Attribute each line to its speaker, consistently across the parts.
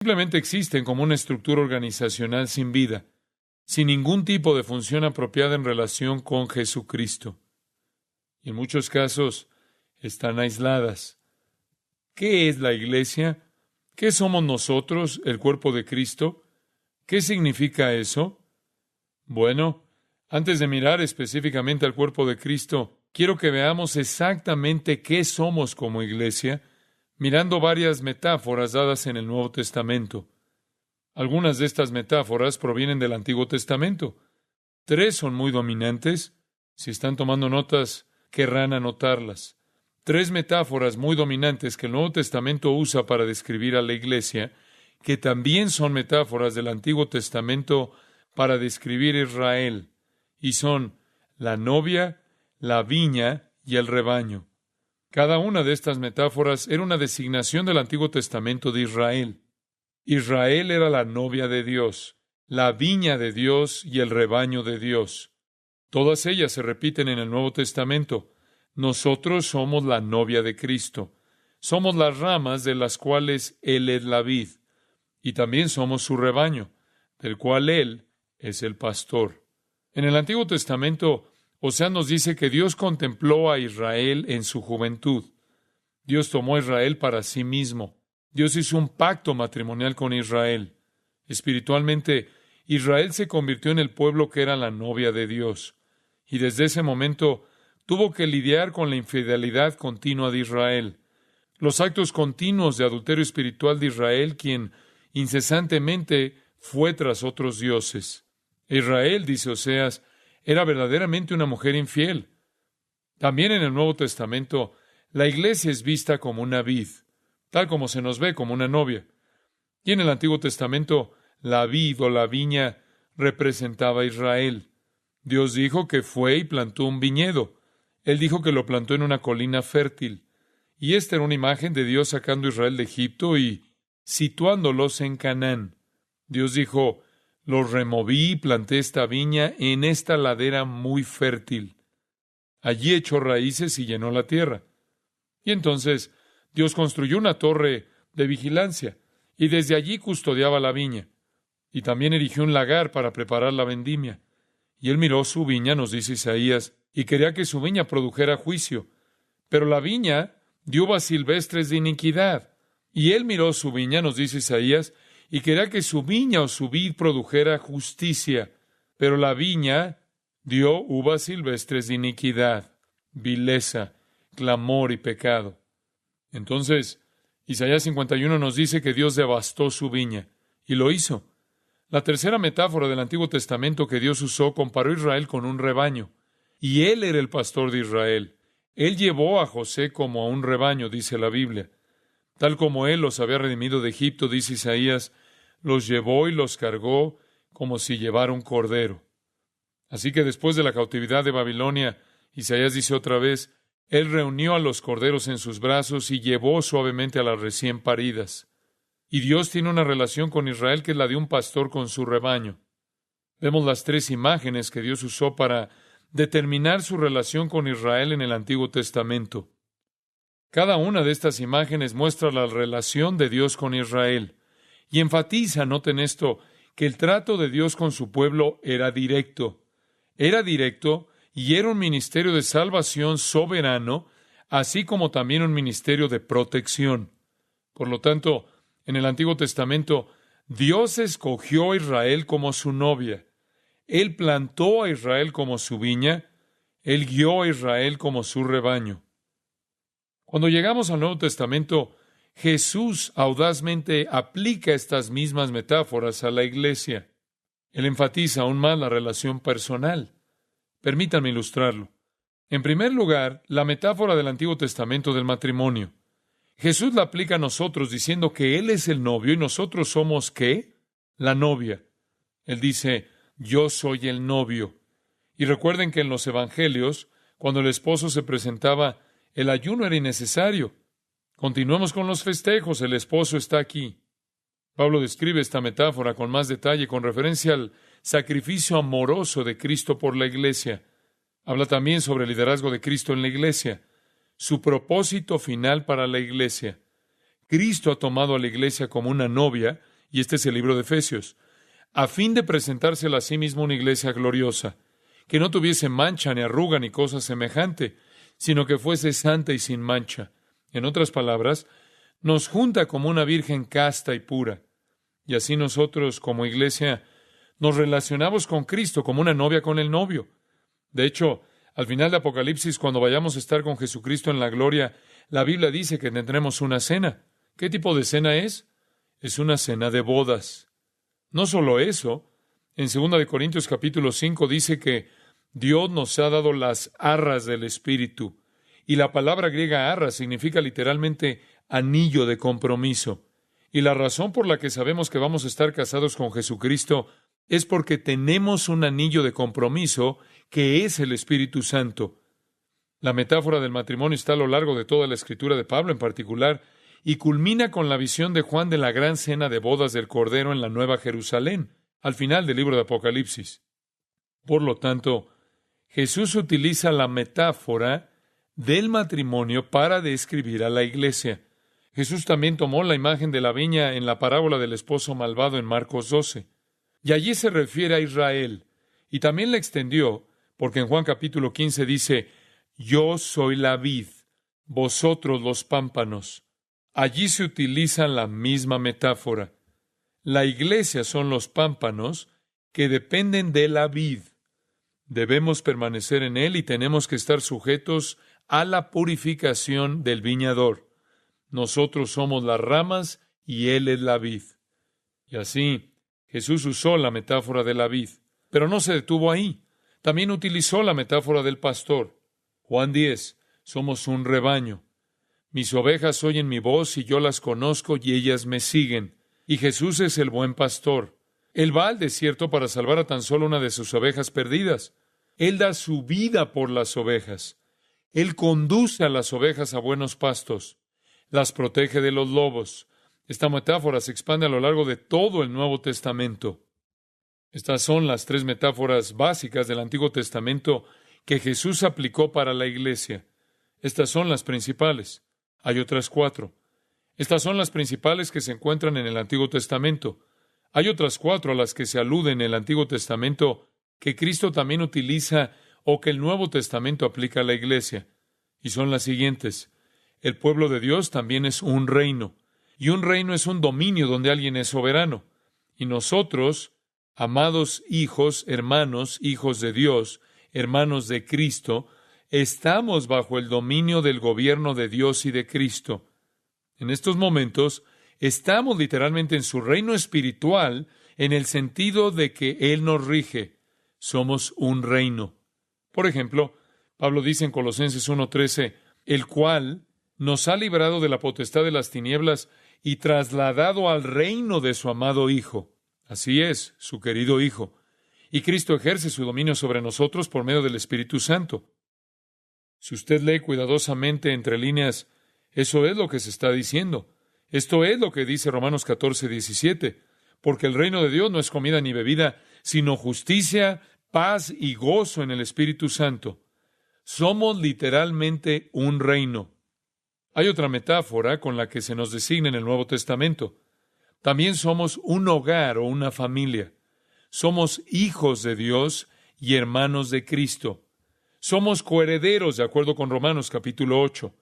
Speaker 1: Simplemente existen como una estructura organizacional sin vida, sin ningún tipo de función apropiada en relación con Jesucristo. Y en muchos casos están aisladas. ¿Qué es la iglesia? ¿Qué somos nosotros, el cuerpo de Cristo? ¿Qué significa eso? Bueno, antes de mirar específicamente al cuerpo de Cristo, quiero que veamos exactamente qué somos como iglesia, mirando varias metáforas dadas en el Nuevo Testamento. Algunas de estas metáforas provienen del Antiguo Testamento. 3 son muy dominantes. Si están tomando notas, querrán anotarlas. 3 metáforas muy dominantes que el Nuevo Testamento usa para describir a la iglesia, que también son metáforas del Antiguo Testamento para describir a Israel, y son la novia, la viña y el rebaño. Cada una de estas metáforas era una designación del Antiguo Testamento de Israel. Israel era la novia de Dios, la viña de Dios y el rebaño de Dios. Todas ellas se repiten en el Nuevo Testamento. Nosotros somos la novia de Cristo. Somos las ramas de las cuales Él es la vid. Y también somos su rebaño, del cual Él es el pastor. En el Antiguo Testamento, Oseas nos dice que Dios contempló a Israel en su juventud. Dios tomó a Israel para sí mismo. Dios hizo un pacto matrimonial con Israel. Espiritualmente, Israel se convirtió en el pueblo que era la novia de Dios. Y desde ese momento tuvo que lidiar con la infidelidad continua de Israel. Los actos continuos de adulterio espiritual de Israel, quien incesantemente fue tras otros dioses. Israel, dice Oseas, era verdaderamente una mujer infiel. También en el Nuevo Testamento, la iglesia es vista como una vid, tal como se nos ve como una novia. Y en el Antiguo Testamento, la vid o la viña representaba a Israel. Dios dijo que fue y plantó un viñedo. Él dijo que lo plantó en una colina fértil. Y esta era una imagen de Dios sacando a Israel de Egipto y situándolos en Canaán. Dios dijo, los removí y planté esta viña en esta ladera muy fértil. Allí echó raíces y llenó la tierra. Y entonces Dios construyó una torre de vigilancia y desde allí custodiaba la viña. Y también erigió un lagar para preparar la vendimia. Y él miró su viña, nos dice Isaías, y quería que su viña produjera juicio. Pero la viña dio uvas silvestres de iniquidad. Y él miró su viña, nos dice Isaías, y quería que su viña o su vid produjera justicia. Pero la viña dio uvas silvestres de iniquidad, vileza, clamor y pecado. Entonces, Isaías 51 nos dice que Dios devastó su viña, y lo hizo. La tercera metáfora del Antiguo Testamento que Dios usó comparó a Israel con un rebaño, y Él era el pastor de Israel. Él llevó a José como a un rebaño, dice la Biblia. Tal como Él los había redimido de Egipto, dice Isaías, los llevó y los cargó como si llevara un cordero. Así que después de la cautividad de Babilonia, Isaías dice otra vez, Él reunió a los corderos en sus brazos y llevó suavemente a las recién paridas. Y Dios tiene una relación con Israel que es la de un pastor con su rebaño. Vemos las 3 imágenes que Dios usó para determinar su relación con Israel en el Antiguo Testamento. Cada una de estas imágenes muestra la relación de Dios con Israel y enfatiza, noten esto, que el trato de Dios con su pueblo era directo. Era directo y era un ministerio de salvación soberano, así como también un ministerio de protección. Por lo tanto, en el Antiguo Testamento, Dios escogió a Israel como su novia. Él plantó a Israel como su viña. Él guió a Israel como su rebaño. Cuando llegamos al Nuevo Testamento, Jesús audazmente aplica estas mismas metáforas a la iglesia. Él enfatiza aún más la relación personal. Permítanme ilustrarlo. En primer lugar, la metáfora del Antiguo Testamento del matrimonio. Jesús la aplica a nosotros diciendo que Él es el novio y nosotros somos, ¿qué? La novia. Él dice, yo soy el novio. Y recuerden que en los evangelios, cuando el esposo se presentaba, el ayuno era innecesario. Continuemos con los festejos, el esposo está aquí. Pablo describe esta metáfora con más detalle con referencia al sacrificio amoroso de Cristo por la iglesia. Habla también sobre el liderazgo de Cristo en la iglesia. Su propósito final para la iglesia. Cristo ha tomado a la iglesia como una novia y este es el libro de Efesios, a fin de presentársela a sí mismo una iglesia gloriosa, que no tuviese mancha ni arruga ni cosa semejante, sino que fuese santa y sin mancha. En otras palabras, nos junta como una virgen casta y pura. Y así nosotros, como iglesia, nos relacionamos con Cristo como una novia con el novio. De hecho, al final de Apocalipsis, cuando vayamos a estar con Jesucristo en la gloria, la Biblia dice que tendremos una cena. ¿Qué tipo de cena es? Es una cena de bodas. No solo eso, en 2 Corintios capítulo 5 dice que Dios nos ha dado las arras del Espíritu. Y la palabra griega arras significa literalmente anillo de compromiso. Y la razón por la que sabemos que vamos a estar casados con Jesucristo es porque tenemos un anillo de compromiso que es el Espíritu Santo. La metáfora del matrimonio está a lo largo de toda la escritura de Pablo en particular y culmina con la visión de Juan de la gran cena de bodas del Cordero en la Nueva Jerusalén, al final del libro de Apocalipsis. Por lo tanto, Jesús utiliza la metáfora del matrimonio para describir a la iglesia. Jesús también tomó la imagen de la viña en la parábola del esposo malvado en Marcos 12. Y allí se refiere a Israel. Y también la extendió, porque en Juan capítulo 15 dice, yo soy la vid, vosotros los pámpanos. Allí se utiliza la misma metáfora. La iglesia son los pámpanos que dependen de la vid. Debemos permanecer en él y tenemos que estar sujetos a la purificación del viñador. Nosotros somos las ramas y él es la vid. Y así, Jesús usó la metáfora de la vid, pero no se detuvo ahí. También utilizó la metáfora del pastor. Juan 10, somos un rebaño. Mis ovejas oyen mi voz y yo las conozco y ellas me siguen. Y Jesús es el buen pastor. Él va al desierto para salvar a tan solo una de sus ovejas perdidas. Él da su vida por las ovejas. Él conduce a las ovejas a buenos pastos. Las protege de los lobos. Esta metáfora se expande a lo largo de todo el Nuevo Testamento. Estas son las 3 metáforas básicas del Antiguo Testamento que Jesús aplicó para la iglesia. Estas son las principales. Hay otras 4. Estas son las principales que se encuentran en el Antiguo Testamento. Hay otras 4 a las que se alude en el Antiguo Testamento que Cristo también utiliza o que el Nuevo Testamento aplica a la iglesia. Y son las siguientes. El pueblo de Dios también es un reino. Y un reino es un dominio donde alguien es soberano. Y nosotros, amados hijos, hermanos, hijos de Dios, hermanos de Cristo, estamos bajo el dominio del gobierno de Dios y de Cristo. En estos momentos, estamos literalmente en su reino espiritual en el sentido de que Él nos rige. Somos un reino. Por ejemplo, Pablo dice en Colosenses 1:13, el cual nos ha librado de la potestad de las tinieblas y trasladado al reino de su amado Hijo. Así es, su querido Hijo. Y Cristo ejerce su dominio sobre nosotros por medio del Espíritu Santo. Si usted lee cuidadosamente entre líneas, eso es lo que se está diciendo. Esto es lo que dice Romanos 14:17. Porque el reino de Dios no es comida ni bebida, sino justicia, paz y gozo en el Espíritu Santo. Somos literalmente un reino. Hay otra metáfora con la que se nos designa en el Nuevo Testamento. También somos un hogar o una familia. Somos hijos de Dios y hermanos de Cristo. Somos coherederos de acuerdo con Romanos capítulo 8.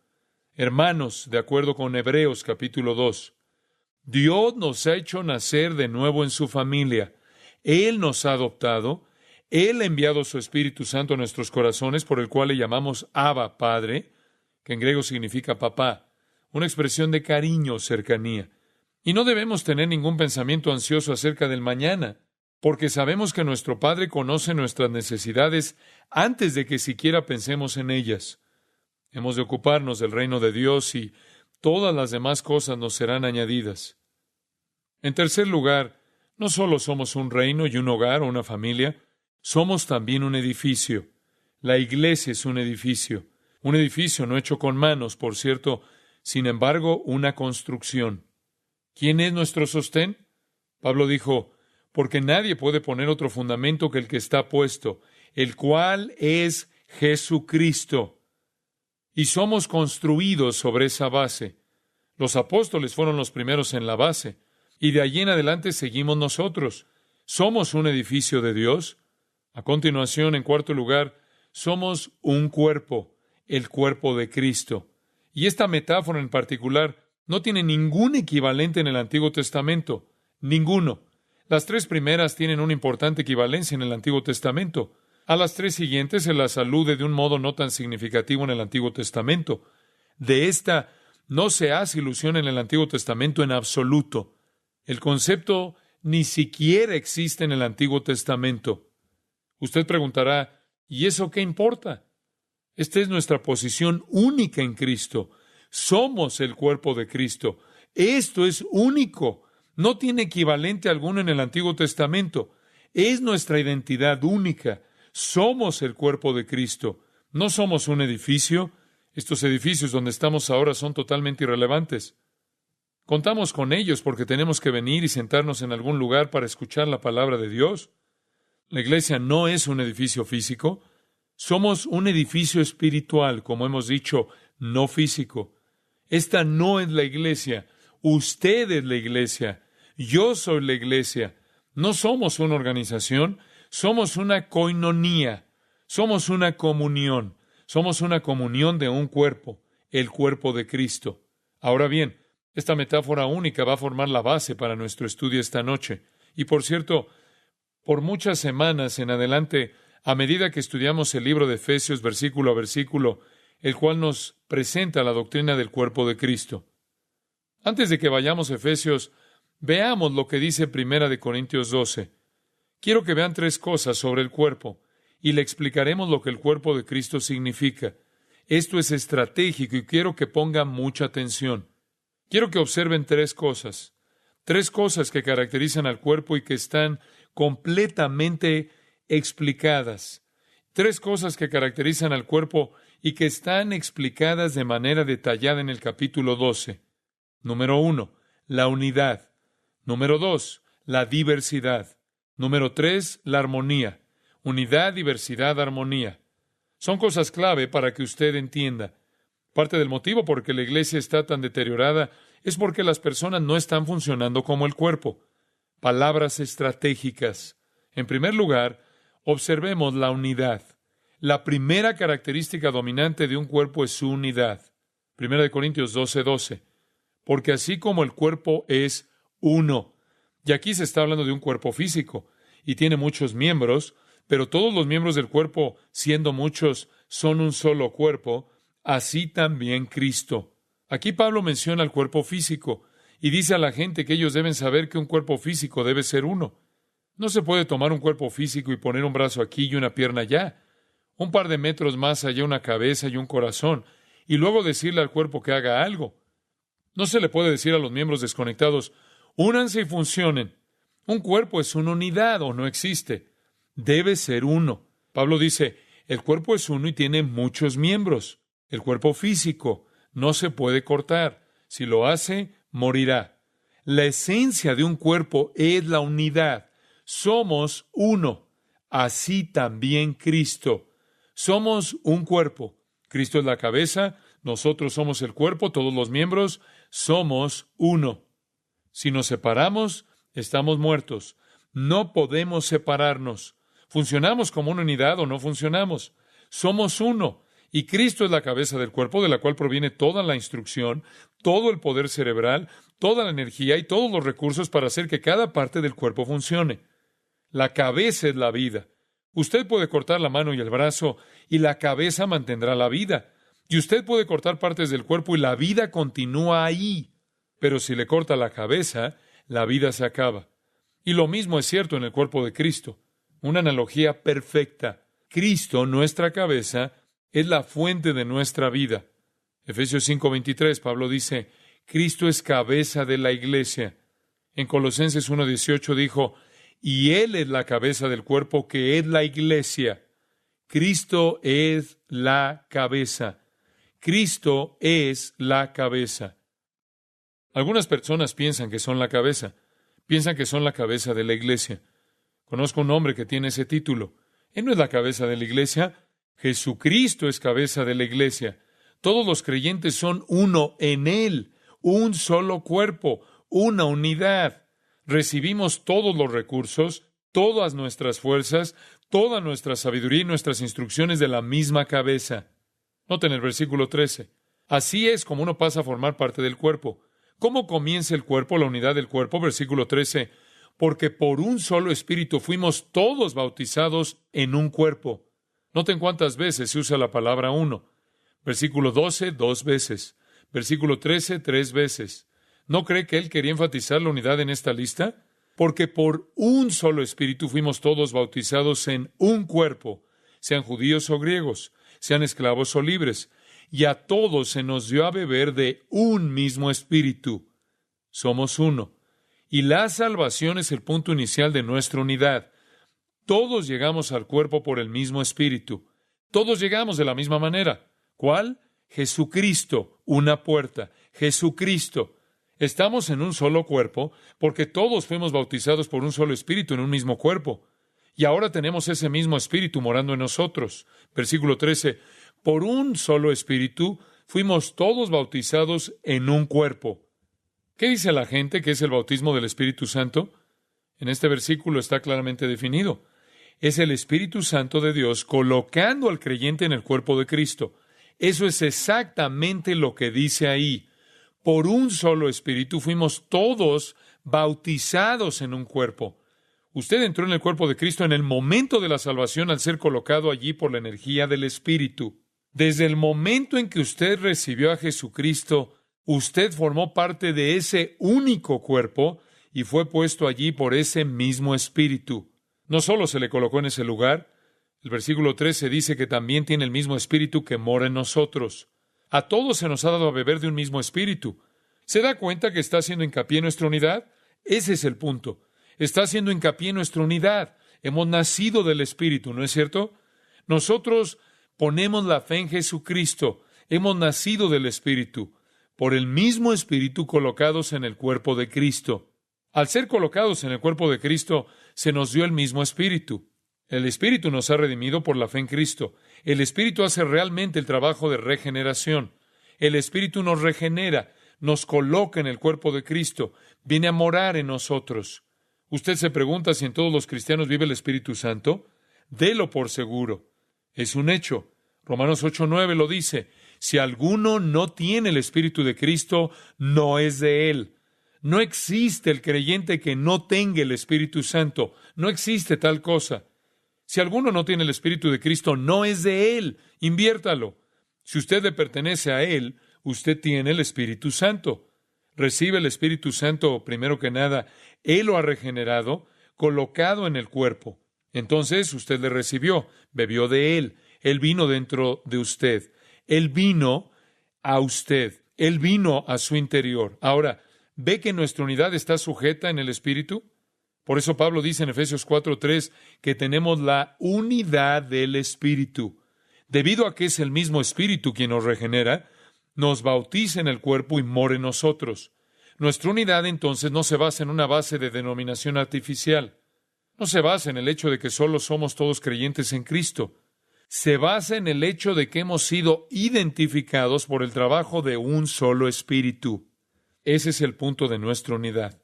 Speaker 1: Hermanos de acuerdo con Hebreos capítulo 2. Dios nos ha hecho nacer de nuevo en su familia. Él nos ha adoptado. Él ha enviado su Espíritu Santo a nuestros corazones, por el cual le llamamos Abba, Padre, que en griego significa papá, una expresión de cariño o cercanía. Y no debemos tener ningún pensamiento ansioso acerca del mañana, porque sabemos que nuestro Padre conoce nuestras necesidades antes de que siquiera pensemos en ellas. Hemos de ocuparnos del reino de Dios y todas las demás cosas nos serán añadidas. En tercer lugar, no solo somos un reino y un hogar o una familia, somos también un edificio. La iglesia es un edificio no hecho con manos, por cierto, sin embargo, una construcción. ¿Quién es nuestro sostén? Pablo dijo, porque nadie puede poner otro fundamento que el que está puesto, el cual es Jesucristo. Y somos construidos sobre esa base. Los apóstoles fueron los primeros en la base. Y de allí en adelante seguimos nosotros. Somos un edificio de Dios. A continuación, en cuarto lugar, somos un cuerpo, el cuerpo de Cristo. Y esta metáfora en particular no tiene ningún equivalente en el Antiguo Testamento. Ninguno. Las tres primeras tienen una importante equivalencia en el Antiguo Testamento. A las tres siguientes se las alude de un modo no tan significativo en el Antiguo Testamento. De esta no se hace ilusión en el Antiguo Testamento en absoluto. El concepto ni siquiera existe en el Antiguo Testamento. Usted preguntará, ¿y eso qué importa? Esta es nuestra posición única en Cristo. Somos el cuerpo de Cristo. Esto es único. No tiene equivalente alguno en el Antiguo Testamento. Es nuestra identidad única. Somos el cuerpo de Cristo. No somos un edificio. Estos edificios donde estamos ahora son totalmente irrelevantes. Contamos con ellos porque tenemos que venir y sentarnos en algún lugar para escuchar la palabra de Dios. La iglesia no es un edificio físico. Somos un edificio espiritual, como hemos dicho, no físico. Esta no es la iglesia. Usted es la iglesia. Yo soy la iglesia. No somos una organización. Somos una koinonía. Somos una comunión. Somos una comunión de un cuerpo, el cuerpo de Cristo. Ahora bien, esta metáfora única va a formar la base para nuestro estudio esta noche. Y por cierto, por muchas semanas en adelante, a medida que estudiamos el libro de Efesios versículo a versículo, el cual nos presenta la doctrina del cuerpo de Cristo. Antes de que vayamos a Efesios, veamos lo que dice Primera de Corintios 12. Quiero que vean tres cosas sobre el cuerpo, y le explicaremos lo que el cuerpo de Cristo significa. Esto es estratégico y quiero que pongan mucha atención. Quiero que observen tres cosas que caracterizan al cuerpo y que están completamente explicadas. Tres cosas que caracterizan al cuerpo y que están explicadas de manera detallada en el capítulo 12. Número 1, la unidad. Número 2, la diversidad. Número 3, la armonía. Unidad, diversidad, armonía. Son cosas clave para que usted entienda. Parte del motivo por que la iglesia está tan deteriorada es porque las personas no están funcionando como el cuerpo. Palabras estratégicas. En primer lugar, observemos la unidad. La primera característica dominante de un cuerpo es su unidad. 1 Corintios 12:12. Porque así como el cuerpo es uno. Y aquí se está hablando de un cuerpo físico, y tiene muchos miembros, pero todos los miembros del cuerpo, siendo muchos, son un solo cuerpo, así también Cristo. Aquí Pablo menciona el cuerpo físico, y dice a la gente que ellos deben saber que un cuerpo físico debe ser uno. No se puede tomar un cuerpo físico y poner un brazo aquí y una pierna allá, un par de metros más allá una cabeza y un corazón, y luego decirle al cuerpo que haga algo. No se le puede decir a los miembros desconectados, únanse y funcionen. Un cuerpo es una unidad o no existe. Debe ser uno. Pablo dice, el cuerpo es uno y tiene muchos miembros. El cuerpo físico no se puede cortar. Si lo hace, morirá. La esencia de un cuerpo es la unidad. Somos uno. Así también Cristo. Somos un cuerpo. Cristo es la cabeza, nosotros somos el cuerpo, todos los miembros, somos uno. Si nos separamos, estamos muertos. No podemos separarnos. ¿Funcionamos como una unidad o no funcionamos? Somos uno. Y Cristo es la cabeza del cuerpo, de la cual proviene toda la instrucción, todo el poder cerebral, toda la energía y todos los recursos para hacer que cada parte del cuerpo funcione. La cabeza es la vida. Usted puede cortar la mano y el brazo, y la cabeza mantendrá la vida. Y usted puede cortar partes del cuerpo y la vida continúa ahí. Pero si le corta la cabeza, la vida se acaba. Y lo mismo es cierto en el cuerpo de Cristo. Una analogía perfecta. Cristo, nuestra cabeza, es la fuente de nuestra vida. Efesios 5:23, Pablo dice, Cristo es cabeza de la iglesia. En Colosenses 1:18 dijo, y Él es la cabeza del cuerpo que es la iglesia. Cristo es la cabeza. Cristo es la cabeza. Algunas personas piensan que son la cabeza. Piensan que son la cabeza de la iglesia. Conozco un hombre que tiene ese título. Él no es la cabeza de la iglesia. Jesucristo es cabeza de la iglesia. Todos los creyentes son uno en Él. Un solo cuerpo. Una unidad. Recibimos todos los recursos, todas nuestras fuerzas, toda nuestra sabiduría y nuestras instrucciones de la misma cabeza. Noten el versículo 13. Así es como uno pasa a formar parte del cuerpo. ¿Cómo comienza el cuerpo, la unidad del cuerpo? Versículo 13. Porque por un solo espíritu fuimos todos bautizados en un cuerpo. Noten cuántas veces se usa la palabra uno. Versículo 12, 2 veces. Versículo 13, 3 veces. ¿No cree que él quería enfatizar la unidad en esta lista? Porque por un solo espíritu fuimos todos bautizados en un cuerpo, sean judíos o griegos, sean esclavos o libres, y a todos se nos dio a beber de un mismo espíritu. Somos uno. Y la salvación es el punto inicial de nuestra unidad. Todos llegamos al cuerpo por el mismo espíritu. Todos llegamos de la misma manera. ¿Cuál? Jesucristo, una puerta. Jesucristo. Estamos en un solo cuerpo porque todos fuimos bautizados por un solo espíritu en un mismo cuerpo. Y ahora tenemos ese mismo espíritu morando en nosotros. Versículo 13. Por un solo espíritu fuimos todos bautizados en un cuerpo. ¿Qué dice la gente que es el bautismo del Espíritu Santo? En este versículo está claramente definido. Es el Espíritu Santo de Dios colocando al creyente en el cuerpo de Cristo. Eso es exactamente lo que dice ahí. Por un solo espíritu fuimos todos bautizados en un cuerpo. Usted entró en el cuerpo de Cristo en el momento de la salvación al ser colocado allí por la energía del Espíritu. Desde el momento en que usted recibió a Jesucristo, usted formó parte de ese único cuerpo y fue puesto allí por ese mismo Espíritu. No solo se le colocó en ese lugar, el versículo 13 dice que también tiene el mismo Espíritu que mora en nosotros. A todos se nos ha dado a beber de un mismo Espíritu. ¿Se da cuenta que está haciendo hincapié en nuestra unidad? Ese es el punto. Está haciendo hincapié en nuestra unidad. Hemos nacido del Espíritu, ¿no es cierto? Nosotros ponemos la fe en Jesucristo. Hemos nacido del Espíritu, por el mismo Espíritu colocados en el cuerpo de Cristo. Al ser colocados en el cuerpo de Cristo, se nos dio el mismo Espíritu. El Espíritu nos ha redimido por la fe en Cristo. El Espíritu hace realmente el trabajo de regeneración. El Espíritu nos regenera, nos coloca en el cuerpo de Cristo, viene a morar en nosotros. Usted se pregunta si en todos los cristianos vive el Espíritu Santo. Délo por seguro. Es un hecho. Romanos 8:9 lo dice. Si alguno no tiene el Espíritu de Cristo, no es de él. No existe el creyente que no tenga el Espíritu Santo. No existe tal cosa. Si alguno no tiene el Espíritu de Cristo, no es de él. Inviértalo. Si usted le pertenece a él, usted tiene el Espíritu Santo. Recibe el Espíritu Santo, primero que nada. Él lo ha regenerado, colocado en el cuerpo. Entonces usted le recibió, bebió de él. Él vino dentro de usted. Él vino a usted. Él vino a su interior. Ahora, ¿ve que nuestra unidad está sujeta en el Espíritu? Por eso Pablo dice en Efesios 4:3 que tenemos la unidad del Espíritu. Debido a que es el mismo Espíritu quien nos regenera, nos bautiza en el cuerpo y mora en nosotros. Nuestra unidad entonces no se basa en una base de denominación artificial. No se basa en el hecho de que solo somos todos creyentes en Cristo. Se basa en el hecho de que hemos sido identificados por el trabajo de un solo Espíritu. Ese es el punto de nuestra unidad.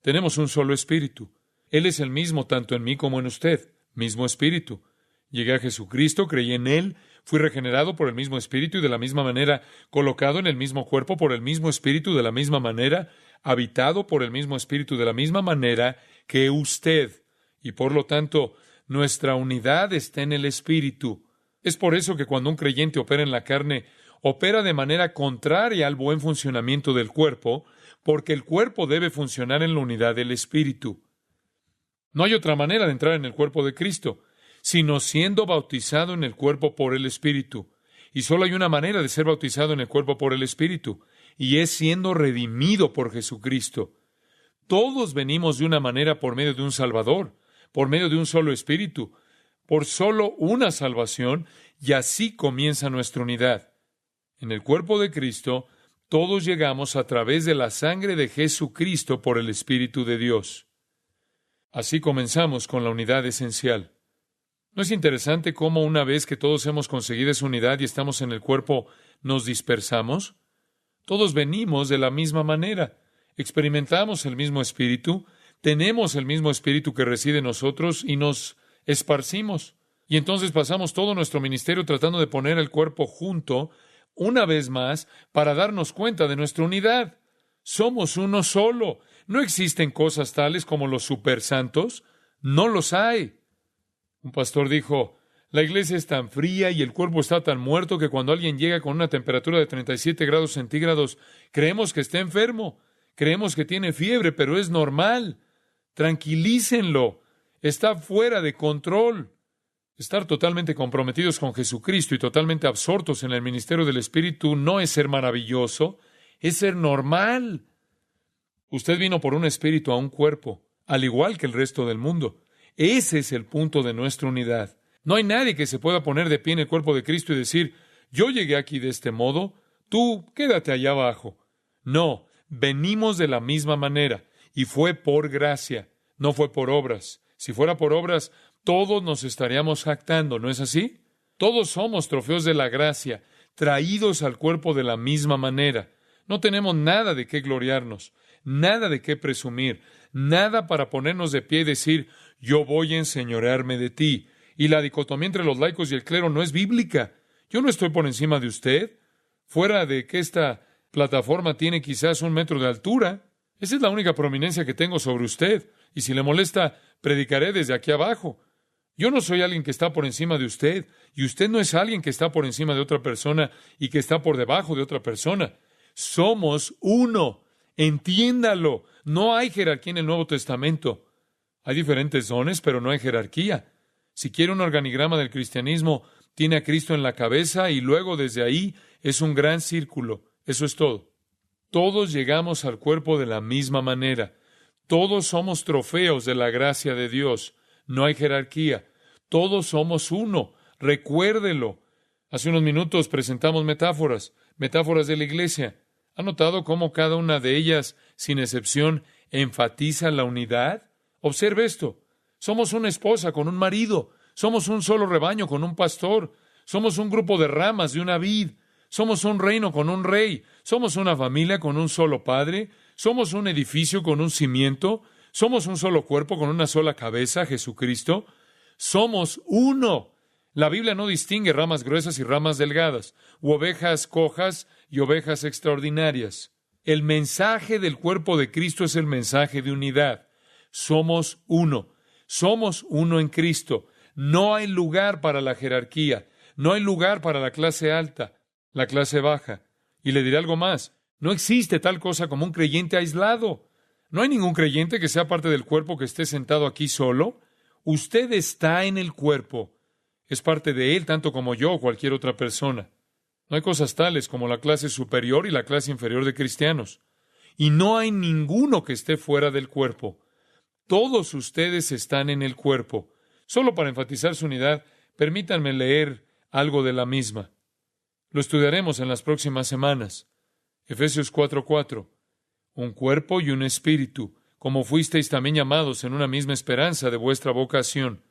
Speaker 1: Tenemos un solo Espíritu. Él es el mismo tanto en mí como en usted. Mismo Espíritu. Llegué a Jesucristo, creí en Él, fui regenerado por el mismo Espíritu y de la misma manera, colocado en el mismo cuerpo por el mismo Espíritu de la misma manera, habitado por el mismo Espíritu de la misma manera que usted. Y por lo tanto, nuestra unidad está en el Espíritu. Es por eso que cuando un creyente opera en la carne, opera de manera contraria al buen funcionamiento del cuerpo, porque el cuerpo debe funcionar en la unidad del Espíritu. No hay otra manera de entrar en el cuerpo de Cristo, sino siendo bautizado en el cuerpo por el Espíritu. Y solo hay una manera de ser bautizado en el cuerpo por el Espíritu, y es siendo redimido por Jesucristo. Todos venimos de una manera por medio de un Salvador, por medio de un solo Espíritu, por solo una salvación, y así comienza nuestra unidad. En el cuerpo de Cristo, todos llegamos a través de la sangre de Jesucristo por el Espíritu de Dios. Así comenzamos con la unidad esencial. ¿No es interesante cómo una vez que todos hemos conseguido esa unidad y estamos en el cuerpo, nos dispersamos? Todos venimos de la misma manera, experimentamos el mismo Espíritu, tenemos el mismo Espíritu que reside en nosotros y nos esparcimos. Y entonces pasamos todo nuestro ministerio tratando de poner el cuerpo junto una vez más para darnos cuenta de nuestra unidad. Somos uno solo. No existen cosas tales como los supersantos. No los hay. Un pastor dijo, la iglesia es tan fría y el cuerpo está tan muerto que cuando alguien llega con una temperatura de 37 grados centígrados, creemos que está enfermo. Creemos que tiene fiebre, pero es normal. Tranquilícenlo. Está fuera de control. Estar totalmente comprometidos con Jesucristo y totalmente absortos en el ministerio del Espíritu no es ser maravilloso, es ser normal. Usted vino por un espíritu a un cuerpo, al igual que el resto del mundo. Ese es el punto de nuestra unidad. No hay nadie que se pueda poner de pie en el cuerpo de Cristo y decir, yo llegué aquí de este modo, tú quédate allá abajo. No, venimos de la misma manera y fue por gracia, no fue por obras. Si fuera por obras, todos nos estaríamos jactando, ¿no es así? Todos somos trofeos de la gracia, traídos al cuerpo de la misma manera. No tenemos nada de qué gloriarnos, nada de qué presumir, nada para ponernos de pie y decir, yo voy a enseñorearme de ti. Y la dicotomía entre los laicos y el clero no es bíblica. Yo no estoy por encima de usted, fuera de que esta plataforma tiene quizás 1 metro de altura. Esa es la única prominencia que tengo sobre usted. Y si le molesta, predicaré desde aquí abajo. Yo no soy alguien que está por encima de usted, y usted no es alguien que está por encima de otra persona y que está por debajo de otra persona. Somos uno. Entiéndalo. No hay jerarquía en el Nuevo Testamento. Hay diferentes dones, pero no hay jerarquía. Si quiere un organigrama del cristianismo, tiene a Cristo en la cabeza y luego desde ahí es un gran círculo. Eso es todo. Todos llegamos al cuerpo de la misma manera. Todos somos trofeos de la gracia de Dios. No hay jerarquía. Todos somos uno. Recuérdelo. Hace unos minutos presentamos metáforas de la iglesia. ¿Ha notado cómo cada una de ellas, sin excepción, enfatiza la unidad? Observe esto. Somos una esposa con un marido. Somos un solo rebaño con un pastor. Somos un grupo de ramas de una vid. Somos un reino con un rey. Somos una familia con un solo padre. Somos un edificio con un cimiento. Somos un solo cuerpo con una sola cabeza, Jesucristo. Somos uno. La Biblia no distingue ramas gruesas y ramas delgadas, u ovejas cojas y ovejas extraordinarias. El mensaje del cuerpo de Cristo es el mensaje de unidad. Somos uno. Somos uno en Cristo. No hay lugar para la jerarquía. No hay lugar para la clase alta, la clase baja. Y le diré algo más. No existe tal cosa como un creyente aislado. No hay ningún creyente que sea parte del cuerpo que esté sentado aquí solo. Usted está en el cuerpo. Es parte de él tanto como yo o cualquier otra persona. No hay cosas tales como la clase superior y la clase inferior de cristianos. Y no hay ninguno que esté fuera del cuerpo. Todos ustedes están en el cuerpo. Solo para enfatizar su unidad, permítanme leer algo de la misma. Lo estudiaremos en las próximas semanas. Efesios 4:4. Un cuerpo y un espíritu, como fuisteis también llamados en una misma esperanza de vuestra vocación.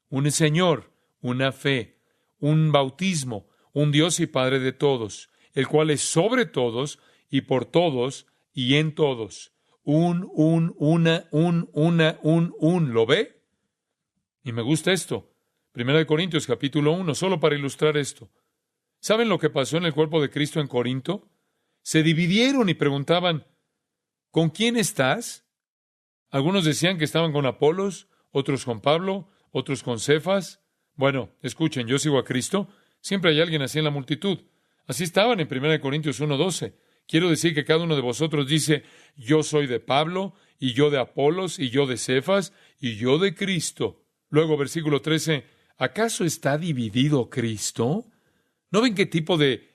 Speaker 1: Un Señor, una fe, un bautismo, un Dios y Padre de todos, el cual es sobre todos y por todos y en todos. Una. ¿Lo ve? Y me gusta esto. 1 Corintios capítulo 1, solo para ilustrar esto. ¿Saben lo que pasó en el cuerpo de Cristo en Corinto? Se dividieron y preguntaban, ¿con quién estás? Algunos decían que estaban con Apolos, otros con Pablo, otros con Cefas. Bueno, escuchen, yo sigo a Cristo. Siempre hay alguien así en la multitud. Así estaban en 1 Corintios 1:12. Quiero decir que cada uno de vosotros dice, yo soy de Pablo, y yo de Apolos, y yo de Cefas, y yo de Cristo. Luego, versículo 13, ¿acaso está dividido Cristo? ¿No ven qué tipo de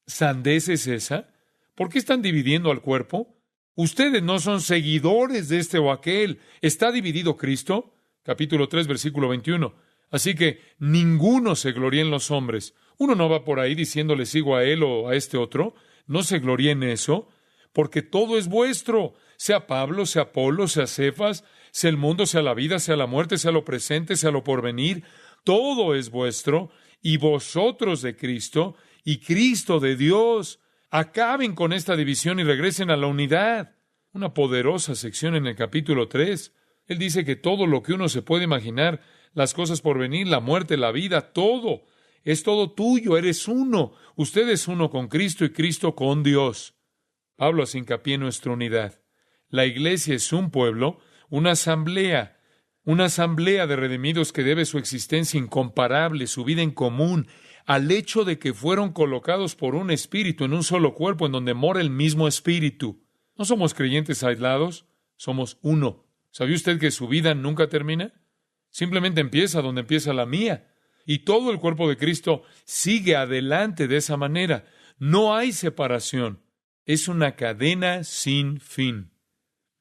Speaker 1: sandez es esa? ¿Por qué están dividiendo al cuerpo? Ustedes no son seguidores de este o aquel. ¿Está dividido Cristo? Capítulo 3, versículo 21. Así que ninguno se gloríe en los hombres. Uno no va por ahí diciéndole sigo a él o a este otro. No se gloríe en eso, porque todo es vuestro. Sea Pablo, sea Apolo, sea Cefas, sea el mundo, sea la vida, sea la muerte, sea lo presente, sea lo porvenir. Todo es vuestro, y vosotros de Cristo, y Cristo de Dios. Acaben con esta división y regresen a la unidad. una poderosa sección en el capítulo 3. Él dice que todo lo que uno se puede imaginar, las cosas por venir, la muerte, la vida, todo, es todo tuyo, eres uno. Usted es uno con Cristo y Cristo con Dios. Pablo hace hincapié en nuestra unidad. La iglesia es un pueblo, una asamblea de redimidos que debe su existencia incomparable, su vida en común, al hecho de que fueron colocados por un espíritu en un solo cuerpo en donde mora el mismo espíritu. No somos creyentes aislados, somos uno. ¿Sabía usted que su vida nunca termina? Simplemente empieza donde empieza la mía. Y todo el cuerpo de Cristo sigue adelante de esa manera. No hay separación. Es una cadena sin fin.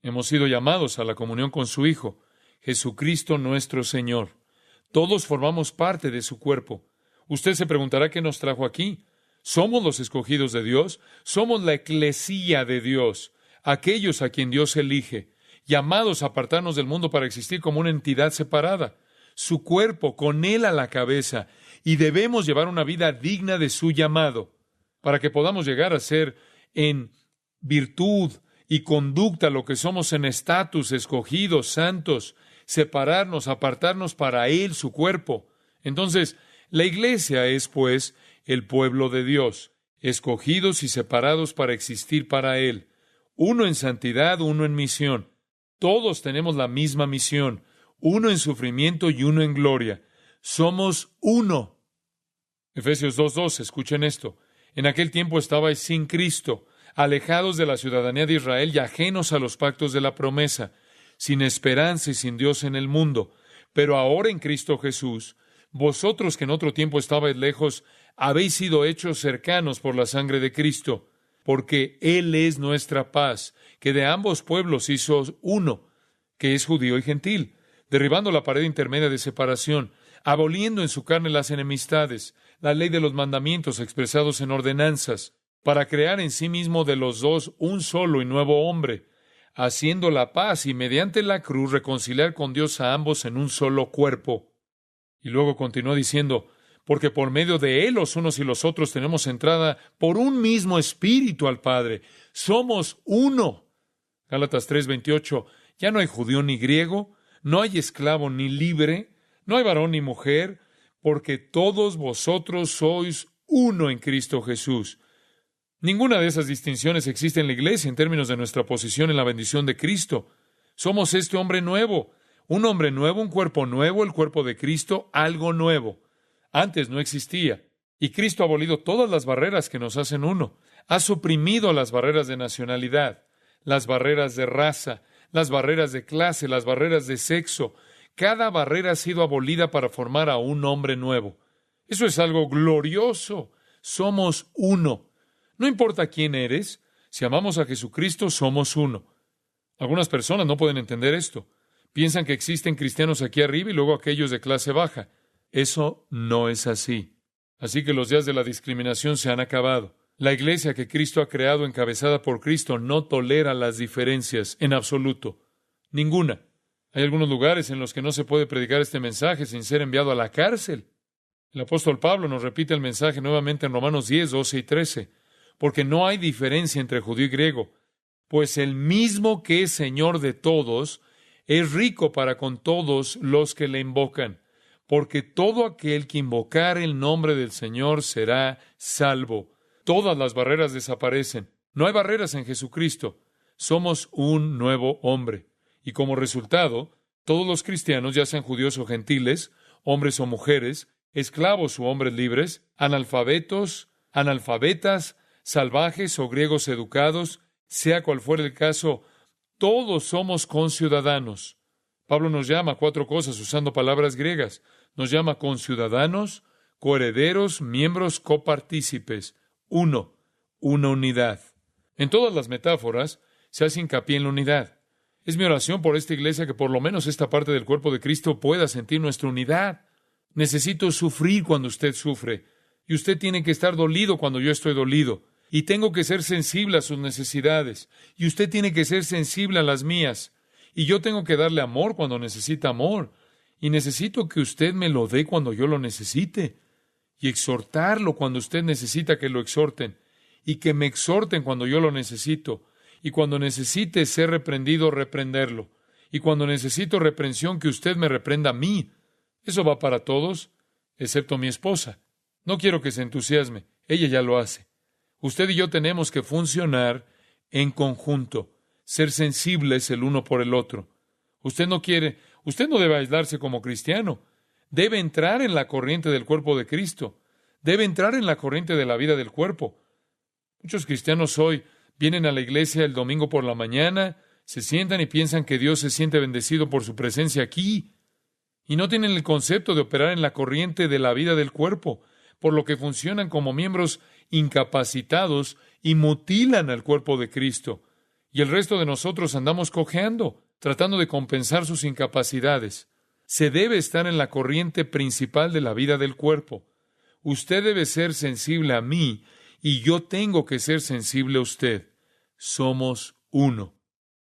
Speaker 1: Hemos sido llamados a la comunión con su Hijo, Jesucristo nuestro Señor. Todos formamos parte de su cuerpo. Usted se preguntará qué nos trajo aquí. ¿Somos los escogidos de Dios? Somos la eclesía de Dios, aquellos a quien Dios elige, llamados a apartarnos del mundo para existir como una entidad separada. Su cuerpo, con Él a la cabeza, y debemos llevar una vida digna de su llamado, para que podamos llegar a ser en virtud y conducta lo que somos en estatus, escogidos, santos, separarnos, apartarnos para Él, su cuerpo. Entonces, la iglesia es, pues, el pueblo de Dios, escogidos y separados para existir para Él. Uno en santidad, uno en misión. Todos tenemos la misma misión, uno en sufrimiento y uno en gloria. Somos uno. Efesios 2:2, escuchen esto. En aquel tiempo estabais sin Cristo, alejados de la ciudadanía de Israel y ajenos a los pactos de la promesa, sin esperanza y sin Dios en el mundo. Pero ahora en Cristo Jesús, vosotros que en otro tiempo estabais lejos, habéis sido hechos cercanos por la sangre de Cristo, porque Él es nuestra paz, que de ambos pueblos hizo uno, que es judío y gentil, derribando la pared intermedia de separación, aboliendo en su carne las enemistades, la ley de los mandamientos expresados en ordenanzas, para crear en sí mismo de los dos un solo y nuevo hombre, haciendo la paz y mediante la cruz reconciliar con Dios a ambos en un solo cuerpo. Y luego continuó diciendo, porque por medio de Él los unos y los otros tenemos entrada por un mismo espíritu al Padre. Somos uno. Gálatas 3:28, ya no hay judío ni griego, no hay esclavo ni libre, no hay varón ni mujer, porque todos vosotros sois uno en Cristo Jesús. Ninguna de esas distinciones existe en la iglesia en términos de nuestra posición en la bendición de Cristo. Somos este hombre nuevo, un cuerpo nuevo, el cuerpo de Cristo, algo nuevo. Antes no existía. Y Cristo ha abolido todas las barreras que nos hacen uno. Ha suprimido las barreras de nacionalidad, las barreras de raza, las barreras de clase, las barreras de sexo. Cada barrera ha sido abolida para formar a un hombre nuevo. Eso es algo glorioso. Somos uno. No importa quién eres, si amamos a Jesucristo, somos uno. Algunas personas no pueden entender esto. Piensan que existen cristianos aquí arriba y luego aquellos de clase baja. Eso no es así. Así que los días de la discriminación se han acabado. La iglesia que Cristo ha creado, encabezada por Cristo, no tolera las diferencias en absoluto. Ninguna. Hay algunos lugares en los que no se puede predicar este mensaje sin ser enviado a la cárcel. El apóstol Pablo nos repite el mensaje nuevamente en Romanos 10, 12 y 13. Porque no hay diferencia entre judío y griego, pues el mismo que es Señor de todos es rico para con todos los que le invocan, porque todo aquel que invocare el nombre del Señor será salvo. Todas las barreras desaparecen. No hay barreras en Jesucristo. Somos un nuevo hombre. Y como resultado, todos los cristianos, ya sean judíos o gentiles, hombres o mujeres, esclavos o hombres libres, analfabetos, analfabetas, salvajes o griegos educados, sea cual fuera el caso, todos somos conciudadanos. Pablo nos llama a 4 cosas usando palabras griegas. Nos llama conciudadanos, coherederos, miembros, copartícipes. Una unidad. En todas las metáforas se hace hincapié en la unidad. Es mi oración por esta iglesia que por lo menos esta parte del cuerpo de Cristo pueda sentir nuestra unidad. Necesito sufrir cuando usted sufre, y usted tiene que estar dolido cuando yo estoy dolido. Y tengo que ser sensible a sus necesidades. Y usted tiene que ser sensible a las mías. Y yo tengo que darle amor cuando necesita amor. Y necesito que usted me lo dé cuando yo lo necesite. Y exhortarlo cuando usted necesita que lo exhorten. Y que me exhorten cuando yo lo necesito. Y cuando necesite ser reprendido, reprenderlo. Y cuando necesito reprensión, que usted me reprenda a mí. Eso va para todos, excepto mi esposa. No quiero que se entusiasme. Ella ya lo hace. Usted y yo tenemos que funcionar en conjunto, ser sensibles el uno por el otro. Usted no debe aislarse como cristiano. Debe entrar en la corriente del cuerpo de Cristo. Debe entrar en la corriente de la vida del cuerpo. Muchos cristianos hoy vienen a la iglesia el domingo por la mañana, se sientan y piensan que Dios se siente bendecido por su presencia aquí, y no tienen el concepto de operar en la corriente de la vida del cuerpo, por lo que funcionan como miembros incapacitados y mutilan al cuerpo de Cristo. Y el resto de nosotros andamos cojeando, tratando de compensar sus incapacidades. Se debe estar en la corriente principal de la vida del cuerpo. Usted debe ser sensible a mí y yo tengo que ser sensible a usted. Somos uno.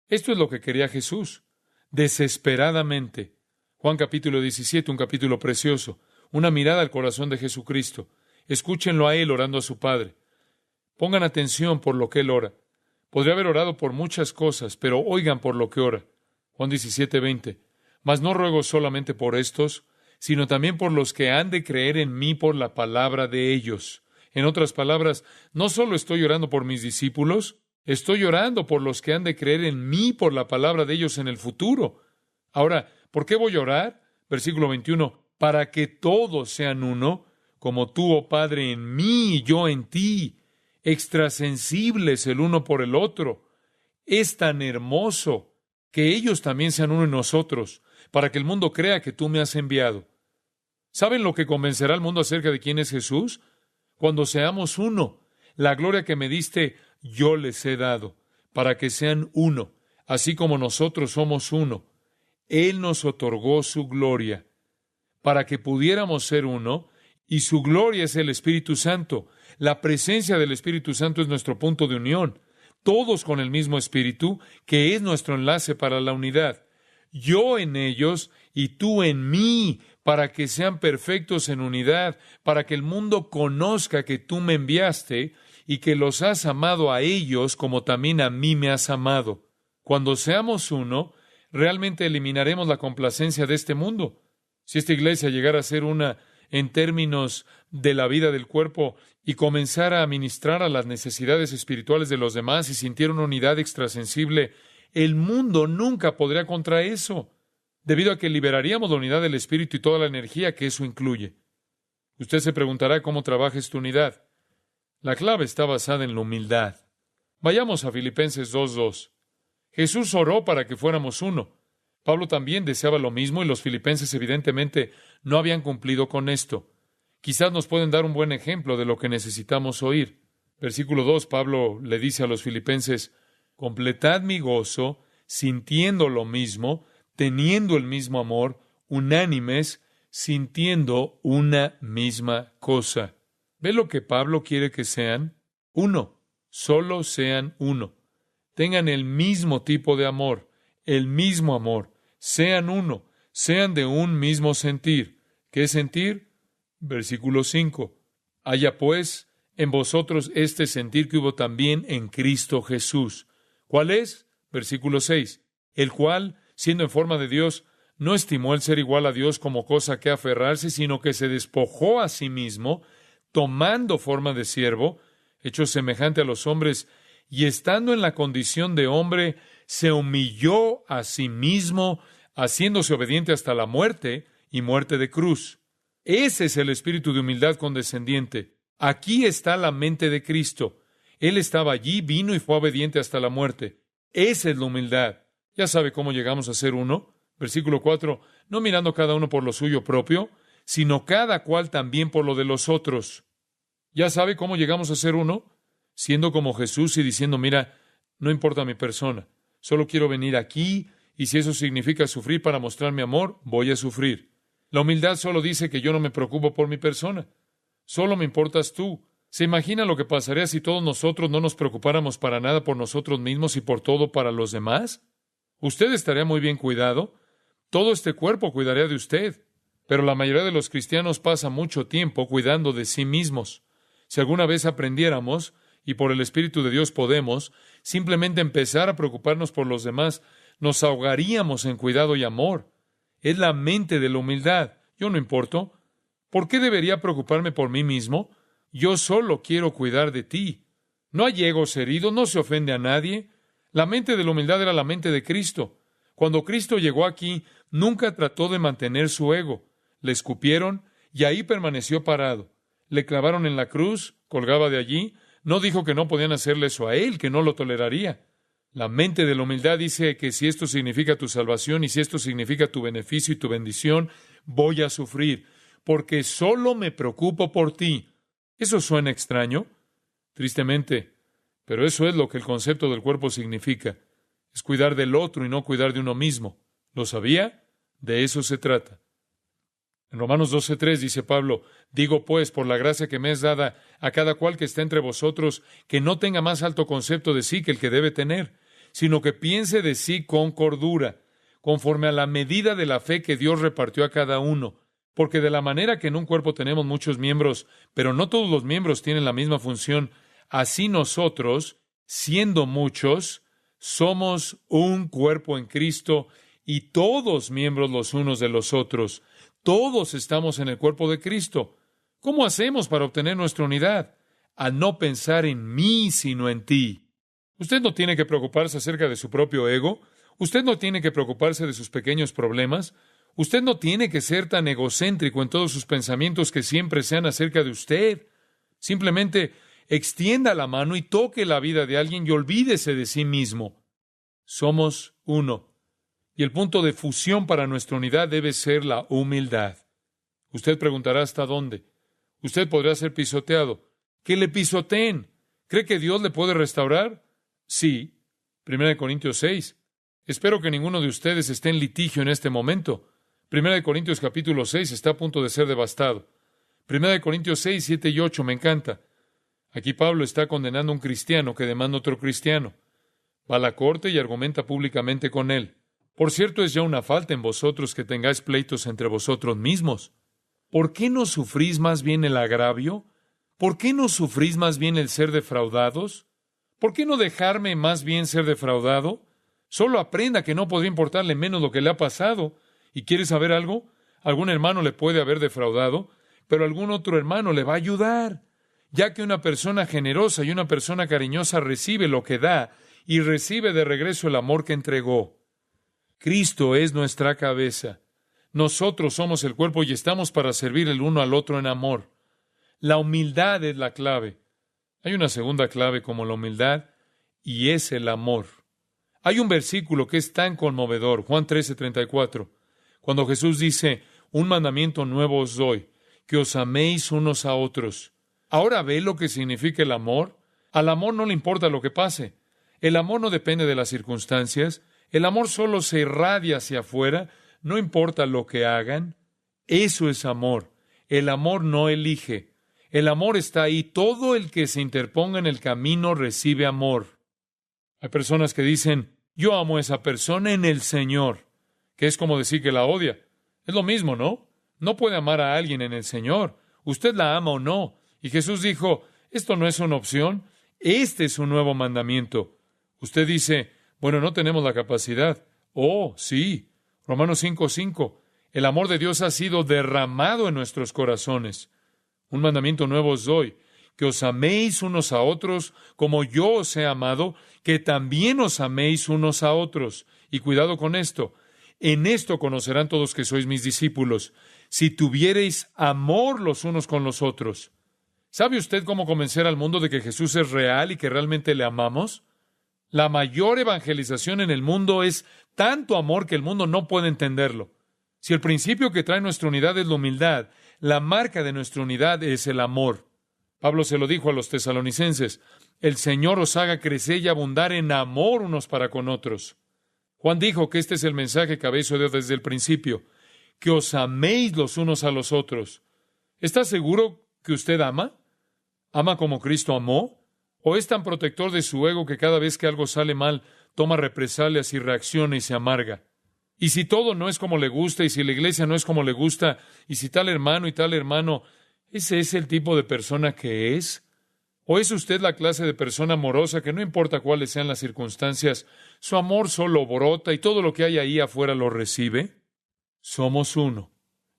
Speaker 1: Esto es lo que quería Jesús, desesperadamente. Juan capítulo 17, un capítulo precioso. Una mirada al corazón de Jesucristo. Escúchenlo a Él orando a su Padre. Pongan atención por lo que Él ora. Podría haber orado por muchas cosas, pero oigan por lo que ora. Juan 17, 20. Mas no ruego solamente por estos, sino también por los que han de creer en mí por la palabra de ellos. En otras palabras, no solo estoy orando por mis discípulos, estoy orando por los que han de creer en mí por la palabra de ellos en el futuro. Ahora, ¿por qué voy a orar? Versículo 21. Para que todos sean uno, como tú, oh Padre, en mí y yo en ti, extrasensibles el uno por el otro. Es tan hermoso que ellos también sean uno en nosotros, para que el mundo crea que tú me has enviado. ¿Saben lo que convencerá al mundo acerca de quién es Jesús? Cuando seamos uno, la gloria que me diste, yo les he dado, para que sean uno, así como nosotros somos uno. Él nos otorgó su gloria, para que pudiéramos ser uno, y su gloria es el Espíritu Santo. La presencia del Espíritu Santo es nuestro punto de unión, todos con el mismo Espíritu, que es nuestro enlace para la unidad. Yo en ellos y tú en mí, para que sean perfectos en unidad, para que el mundo conozca que tú me enviaste y que los has amado a ellos como también a mí me has amado. Cuando seamos uno, realmente eliminaremos la complacencia de este mundo. Si esta iglesia llegara a ser una en términos de la vida del cuerpo y comenzara a ministrar a las necesidades espirituales de los demás y sintiera una unidad extrasensible, el mundo nunca podría contra eso, debido a que liberaríamos la unidad del Espíritu y toda la energía que eso incluye. Usted se preguntará cómo trabaja esta unidad. La clave está basada en la humildad. Vayamos a Filipenses 2:2. Jesús oró para que fuéramos uno. Pablo también deseaba lo mismo y los filipenses evidentemente no habían cumplido con esto. Quizás nos pueden dar un buen ejemplo de lo que necesitamos oír. Versículo 2, Pablo le dice a los filipenses, completad mi gozo, sintiendo lo mismo, teniendo el mismo amor, unánimes, sintiendo una misma cosa. ¿Ve lo que Pablo quiere que sean? Uno, solo sean uno. Tengan el mismo tipo de amor, el mismo amor. Sean uno, sean de un mismo sentir. ¿Qué sentir? Versículo 5. Haya pues en vosotros este sentir que hubo también en Cristo Jesús. ¿Cuál es? Versículo 6. El cual, siendo en forma de Dios, no estimó el ser igual a Dios como cosa que aferrarse, sino que se despojó a sí mismo, tomando forma de siervo, hecho semejante a los hombres, y estando en la condición de hombre, se humilló a sí mismo, haciéndose obediente hasta la muerte y muerte de cruz. Ese es el espíritu de humildad condescendiente. Aquí está la mente de Cristo. Él estaba allí, vino y fue obediente hasta la muerte. Esa es la humildad. ¿Ya sabe cómo llegamos a ser uno? Versículo 4. No mirando cada uno por lo suyo propio, sino cada cual también por lo de los otros. ¿Ya sabe cómo llegamos a ser uno? Siendo como Jesús y diciendo, mira, no importa mi persona, solo quiero venir aquí, y si eso significa sufrir para mostrar mi amor, voy a sufrir. La humildad solo dice que yo no me preocupo por mi persona. Solo me importas tú. ¿Se imagina lo que pasaría si todos nosotros no nos preocupáramos para nada por nosotros mismos y por todo para los demás? Usted estaría muy bien cuidado. Todo este cuerpo cuidaría de usted. Pero la mayoría de los cristianos pasa mucho tiempo cuidando de sí mismos. Si alguna vez aprendiéramos y por el Espíritu de Dios podemos simplemente empezar a preocuparnos por los demás, nos ahogaríamos en cuidado y amor. Es la mente de la humildad. Yo no importo. ¿Por qué debería preocuparme por mí mismo? Yo solo quiero cuidar de ti. No hay egos heridos, no se ofende a nadie. La mente de la humildad era la mente de Cristo. Cuando Cristo llegó aquí, nunca trató de mantener su ego. Le escupieron y ahí permaneció parado. Le clavaron en la cruz, colgaba de allí. No dijo que no podían hacerle eso a él, que no lo toleraría. La mente de la humildad dice que si esto significa tu salvación y si esto significa tu beneficio y tu bendición, voy a sufrir, porque solo me preocupo por ti. ¿Eso suena extraño? Tristemente, pero eso es lo que el concepto del cuerpo significa. Es cuidar del otro y no cuidar de uno mismo. ¿Lo sabía? De eso se trata. En Romanos 12:3 dice Pablo, digo pues, por la gracia que me es dada a cada cual que está entre vosotros, que no tenga más alto concepto de sí que el que debe tener, sino que piense de sí con cordura, conforme a la medida de la fe que Dios repartió a cada uno. Porque de la manera que en un cuerpo tenemos muchos miembros, pero no todos los miembros tienen la misma función, así nosotros, siendo muchos, somos un cuerpo en Cristo y todos miembros los unos de los otros. Todos estamos en el cuerpo de Cristo. ¿Cómo hacemos para obtener nuestra unidad? Al no pensar en mí, sino en ti. Usted no tiene que preocuparse acerca de su propio ego. Usted no tiene que preocuparse de sus pequeños problemas. Usted no tiene que ser tan egocéntrico en todos sus pensamientos que siempre sean acerca de usted. Simplemente extienda la mano y toque la vida de alguien y olvídese de sí mismo. Somos uno. Y el punto de fusión para nuestra unidad debe ser la humildad. Usted preguntará ¿hasta dónde? Usted podrá ser pisoteado. Que le pisoteen. ¿Cree que Dios le puede restaurar? Sí. 1 Corintios 6. Espero que ninguno de ustedes esté en litigio en este momento. 1 Corintios capítulo 6 está a punto de ser devastado. 1 Corintios 6, 7 y 8 me encanta. Aquí Pablo está condenando a un cristiano que demanda a otro cristiano. Va a la corte y argumenta públicamente con él. Por cierto, es ya una falta en vosotros que tengáis pleitos entre vosotros mismos. ¿Por qué no sufrís más bien el agravio? ¿Por qué no sufrís más bien el ser defraudados? ¿Por qué no dejarme más bien ser defraudado? Solo aprenda que no podría importarle menos lo que le ha pasado. ¿Y quiere saber algo? Algún hermano le puede haber defraudado, pero algún otro hermano le va a ayudar, ya que una persona generosa y una persona cariñosa recibe lo que da y recibe de regreso el amor que entregó. Cristo es nuestra cabeza. Nosotros somos el cuerpo y estamos para servir el uno al otro en amor. La humildad es la clave. Hay una segunda clave como la humildad, y es el amor. Hay un versículo que es tan conmovedor, Juan 13:34, cuando Jesús dice, un mandamiento nuevo os doy, que os améis unos a otros. ¿Ahora ve lo que significa el amor? Al amor no le importa lo que pase. El amor no depende de las circunstancias. El amor solo se irradia hacia afuera, no importa lo que hagan. Eso es amor. El amor no elige. El amor está ahí. Todo el que se interponga en el camino recibe amor. Hay personas que dicen, yo amo a esa persona en el Señor, que es como decir que la odia. Es lo mismo, ¿no? No puede amar a alguien en el Señor. Usted la ama o no. Y Jesús dijo, esto no es una opción. Este es un nuevo mandamiento. Usted dice, bueno, no tenemos la capacidad. Oh, sí. Romanos 5:5. El amor de Dios ha sido derramado en nuestros corazones. Un mandamiento nuevo os doy, que os améis unos a otros como yo os he amado, que también os améis unos a otros. Y cuidado con esto. En esto conocerán todos que sois mis discípulos, si tuviereis amor los unos con los otros. ¿Sabe usted cómo convencer al mundo de que Jesús es real y que realmente le amamos? La mayor evangelización en el mundo es tanto amor que el mundo no puede entenderlo. Si el principio que trae nuestra unidad es la humildad, la marca de nuestra unidad es el amor. Pablo se lo dijo a los tesalonicenses, el Señor os haga crecer y abundar en amor unos para con otros. Juan dijo que este es el mensaje que habéis oído desde el principio, que os améis los unos a los otros. ¿Está seguro que usted ama? ¿Ama como Cristo amó? ¿O es tan protector de su ego que cada vez que algo sale mal, toma represalias y reacciona y se amarga? Y si todo no es como le gusta, y si la iglesia no es como le gusta, y si tal hermano y tal hermano, ¿ese es el tipo de persona que es? ¿O es usted la clase de persona amorosa que no importa cuáles sean las circunstancias, su amor solo brota y todo lo que hay ahí afuera lo recibe? Somos uno.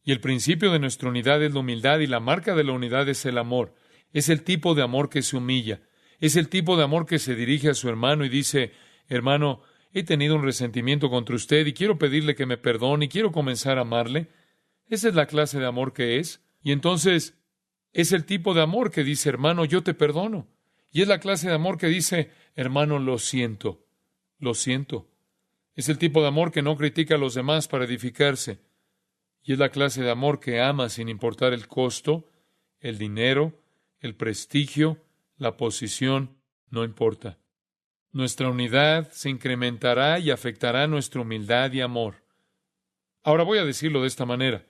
Speaker 1: Y el principio de nuestra unidad es la humildad y la marca de la unidad es el amor. Es el tipo de amor que se humilla. Es el tipo de amor que se dirige a su hermano y dice, hermano, he tenido un resentimiento contra usted y quiero pedirle que me perdone y quiero comenzar a amarle. Esa es la clase de amor que es. Y entonces es el tipo de amor que dice, hermano, yo te perdono. Y es la clase de amor que dice, hermano, lo siento, lo siento. Es el tipo de amor que no critica a los demás para edificarse. Y es la clase de amor que ama sin importar el costo, el dinero, el prestigio, la posición, no importa. Nuestra unidad se incrementará y afectará nuestra humildad y amor. Ahora voy a decirlo de esta manera.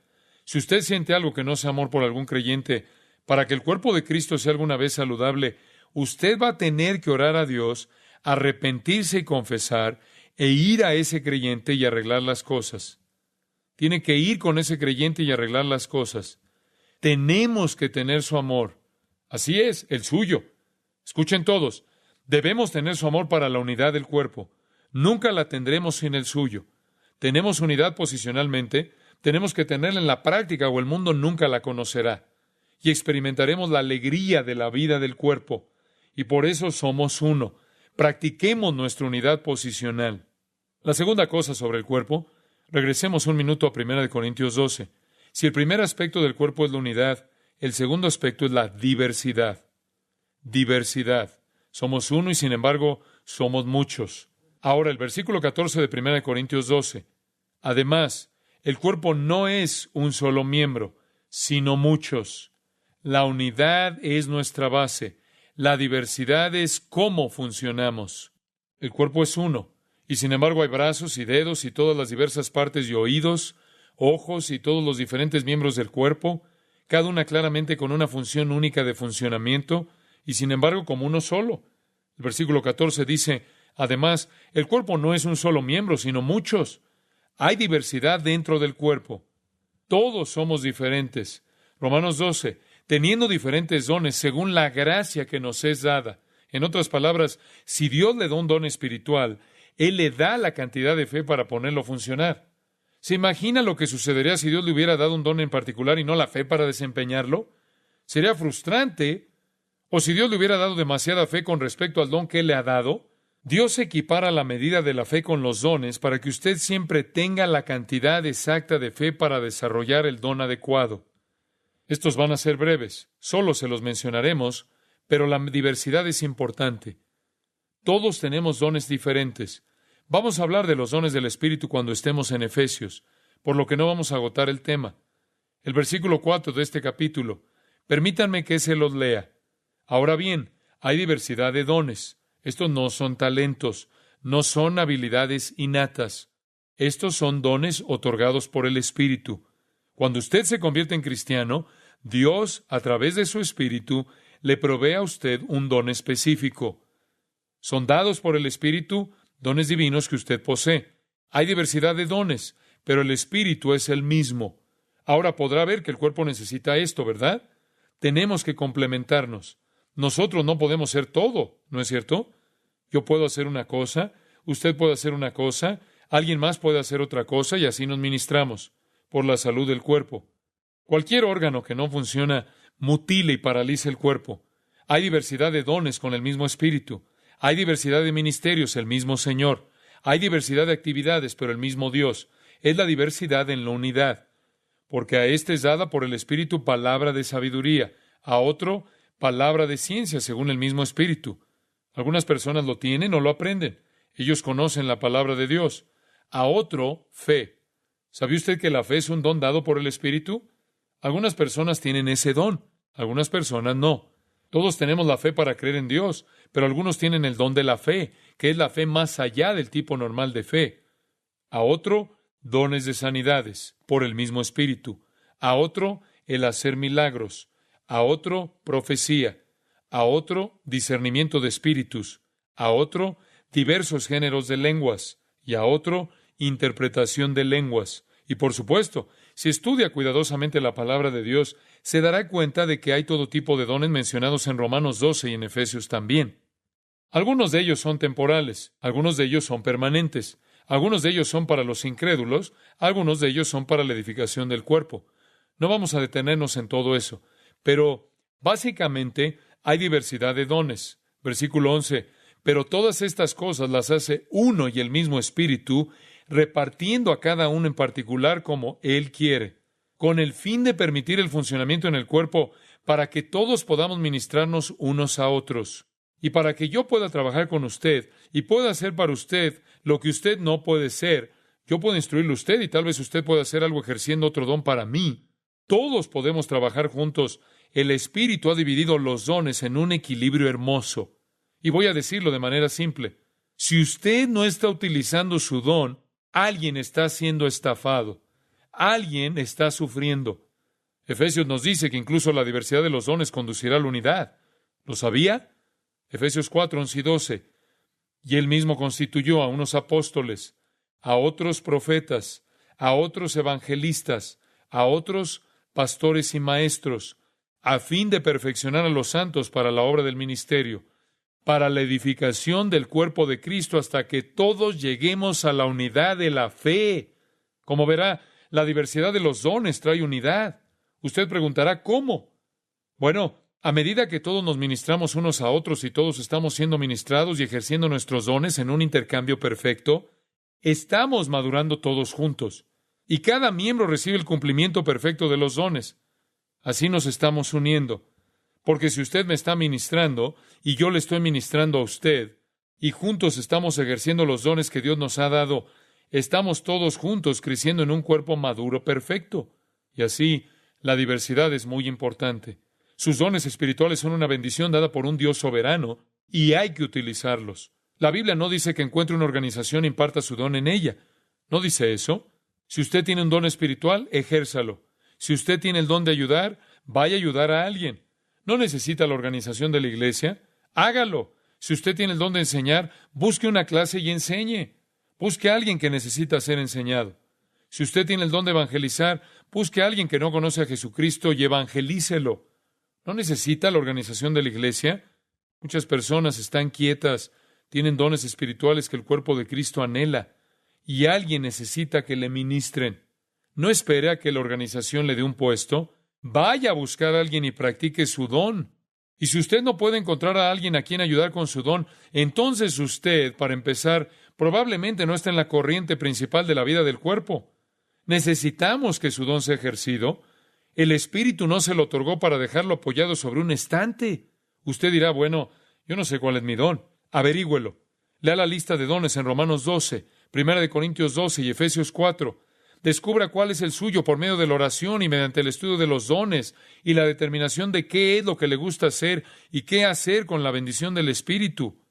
Speaker 1: Si usted siente algo que no sea amor por algún creyente, para que el cuerpo de Cristo sea alguna vez saludable, usted va a tener que orar a Dios, arrepentirse y confesar, e ir a ese creyente y arreglar las cosas. Tiene que ir con ese creyente y arreglar las cosas. Tenemos que tener su amor. Así es, el suyo. Escuchen todos. Debemos tener su amor para la unidad del cuerpo. Nunca la tendremos sin el suyo. Tenemos unidad posicionalmente, tenemos que tenerla en la práctica o el mundo nunca la conocerá. Y experimentaremos la alegría de la vida del cuerpo. Y por eso somos uno. Practiquemos nuestra unidad posicional. La segunda cosa sobre el cuerpo, regresemos un minuto a 1 Corintios 12. Si el primer aspecto del cuerpo es la unidad, el segundo aspecto es la diversidad. Diversidad. Somos uno y sin embargo somos muchos. Ahora el versículo 14 de 1 Corintios 12. Además, el cuerpo no es un solo miembro, sino muchos. La unidad es nuestra base. La diversidad es cómo funcionamos. El cuerpo es uno, y sin embargo hay brazos y dedos y todas las diversas partes y oídos, ojos y todos los diferentes miembros del cuerpo, cada una claramente con una función única de funcionamiento, y sin embargo como uno solo. El versículo 14 dice, además, el cuerpo no es un solo miembro, sino muchos. Hay diversidad dentro del cuerpo. Todos somos diferentes. Romanos 12, teniendo diferentes dones según la gracia que nos es dada. En otras palabras, si Dios le da un don espiritual, Él le da la cantidad de fe para ponerlo a funcionar. ¿Se imagina lo que sucedería si Dios le hubiera dado un don en particular y no la fe para desempeñarlo? Sería frustrante. O si Dios le hubiera dado demasiada fe con respecto al don que Él le ha dado. Dios equipara la medida de la fe con los dones para que usted siempre tenga la cantidad exacta de fe para desarrollar el don adecuado. Estos van a ser breves, solo se los mencionaremos, pero la diversidad es importante. Todos tenemos dones diferentes. Vamos a hablar de los dones del Espíritu cuando estemos en Efesios, por lo que no vamos a agotar el tema. El versículo 4 de este capítulo. Permítanme que se los lea. Ahora bien, hay diversidad de dones. Estos no son talentos, no son habilidades innatas. Estos son dones otorgados por el Espíritu. Cuando usted se convierte en cristiano, Dios, a través de su Espíritu, le provee a usted un don específico. Son dados por el Espíritu dones divinos que usted posee. Hay diversidad de dones, pero el Espíritu es el mismo. Ahora podrá ver que el cuerpo necesita esto, ¿verdad? Tenemos que complementarnos. Nosotros no podemos ser todo, ¿no es cierto? Yo puedo hacer una cosa, usted puede hacer una cosa, alguien más puede hacer otra cosa y así nos ministramos por la salud del cuerpo. Cualquier órgano que no funciona mutila y paraliza el cuerpo. Hay diversidad de dones con el mismo Espíritu. Hay diversidad de ministerios, el mismo Señor. Hay diversidad de actividades, pero el mismo Dios. Es la diversidad en la unidad. Porque a este es dada por el Espíritu palabra de sabiduría, a otro palabra de ciencia según el mismo Espíritu. Algunas personas lo tienen o lo aprenden. Ellos conocen la palabra de Dios. A otro, fe. ¿Sabe usted que la fe es un don dado por el Espíritu? Algunas personas tienen ese don, algunas personas no. Todos tenemos la fe para creer en Dios, pero algunos tienen el don de la fe, que es la fe más allá del tipo normal de fe. A otro, dones de sanidades, por el mismo Espíritu. A otro, el hacer milagros. A otro, profecía. A otro, discernimiento de espíritus. A otro, diversos géneros de lenguas. Y a otro, interpretación de lenguas. Y por supuesto, si estudia cuidadosamente la palabra de Dios, se dará cuenta de que hay todo tipo de dones mencionados en Romanos 12 y en Efesios también. Algunos de ellos son temporales, algunos de ellos son permanentes, algunos de ellos son para los incrédulos, algunos de ellos son para la edificación del cuerpo. No vamos a detenernos en todo eso, pero básicamente hay diversidad de dones. Versículo 11, pero todas estas cosas las hace uno y el mismo Espíritu, repartiendo a cada uno en particular como Él quiere, con el fin de permitir el funcionamiento en el cuerpo para que todos podamos ministrarnos unos a otros. Y para que yo pueda trabajar con usted y pueda hacer para usted lo que usted no puede ser, yo puedo instruirle a usted y tal vez usted pueda hacer algo ejerciendo otro don para mí. Todos podemos trabajar juntos. El Espíritu ha dividido los dones en un equilibrio hermoso. Y voy a decirlo de manera simple. Si usted no está utilizando su don, alguien está siendo estafado. Alguien está sufriendo. Efesios nos dice que incluso la diversidad de los dones conducirá a la unidad. ¿Lo sabía? Efesios 4, 11 y 12. Y él mismo constituyó a unos apóstoles, a otros profetas, a otros evangelistas, a otros pastores y maestros, a fin de perfeccionar a los santos para la obra del ministerio, para la edificación del cuerpo de Cristo, hasta que todos lleguemos a la unidad de la fe. Como verá, la diversidad de los dones trae unidad. Usted preguntará, ¿cómo? Bueno, a medida que todos nos ministramos unos a otros y todos estamos siendo ministrados y ejerciendo nuestros dones en un intercambio perfecto, estamos madurando todos juntos. Y cada miembro recibe el cumplimiento perfecto de los dones. Así nos estamos uniendo. Porque si usted me está ministrando y yo le estoy ministrando a usted, y juntos estamos ejerciendo los dones que Dios nos ha dado, estamos todos juntos creciendo en un cuerpo maduro perfecto. Y así, la diversidad es muy importante. Sus dones espirituales son una bendición dada por un Dios soberano y hay que utilizarlos. La Biblia no dice que encuentre una organización e imparta su don en ella. ¿No dice eso? Si usted tiene un don espiritual, ejérzalo. Si usted tiene el don de ayudar, vaya a ayudar a alguien. ¿No necesita la organización de la iglesia? Hágalo. Si usted tiene el don de enseñar, busque una clase y enseñe. Busque a alguien que necesita ser enseñado. Si usted tiene el don de evangelizar, busque a alguien que no conoce a Jesucristo y evangelícelo. ¿No necesita la organización de la iglesia? Muchas personas están quietas, tienen dones espirituales que el cuerpo de Cristo anhela, y alguien necesita que le ministren. No espere a que la organización le dé un puesto. Vaya a buscar a alguien y practique su don. Y si usted no puede encontrar a alguien a quien ayudar con su don, entonces usted, para empezar, probablemente no está en la corriente principal de la vida del cuerpo. Necesitamos que su don sea ejercido. El Espíritu no se lo otorgó para dejarlo apoyado sobre un estante. Usted dirá, bueno, yo no sé cuál es mi don. Averígüelo. Lea la lista de dones en Romanos 12, 1 Corintios 12 y Efesios 4. Descubra cuál es el suyo por medio de la oración y mediante el estudio de los dones y la determinación de qué es lo que le gusta hacer y qué hacer con la bendición del Espíritu.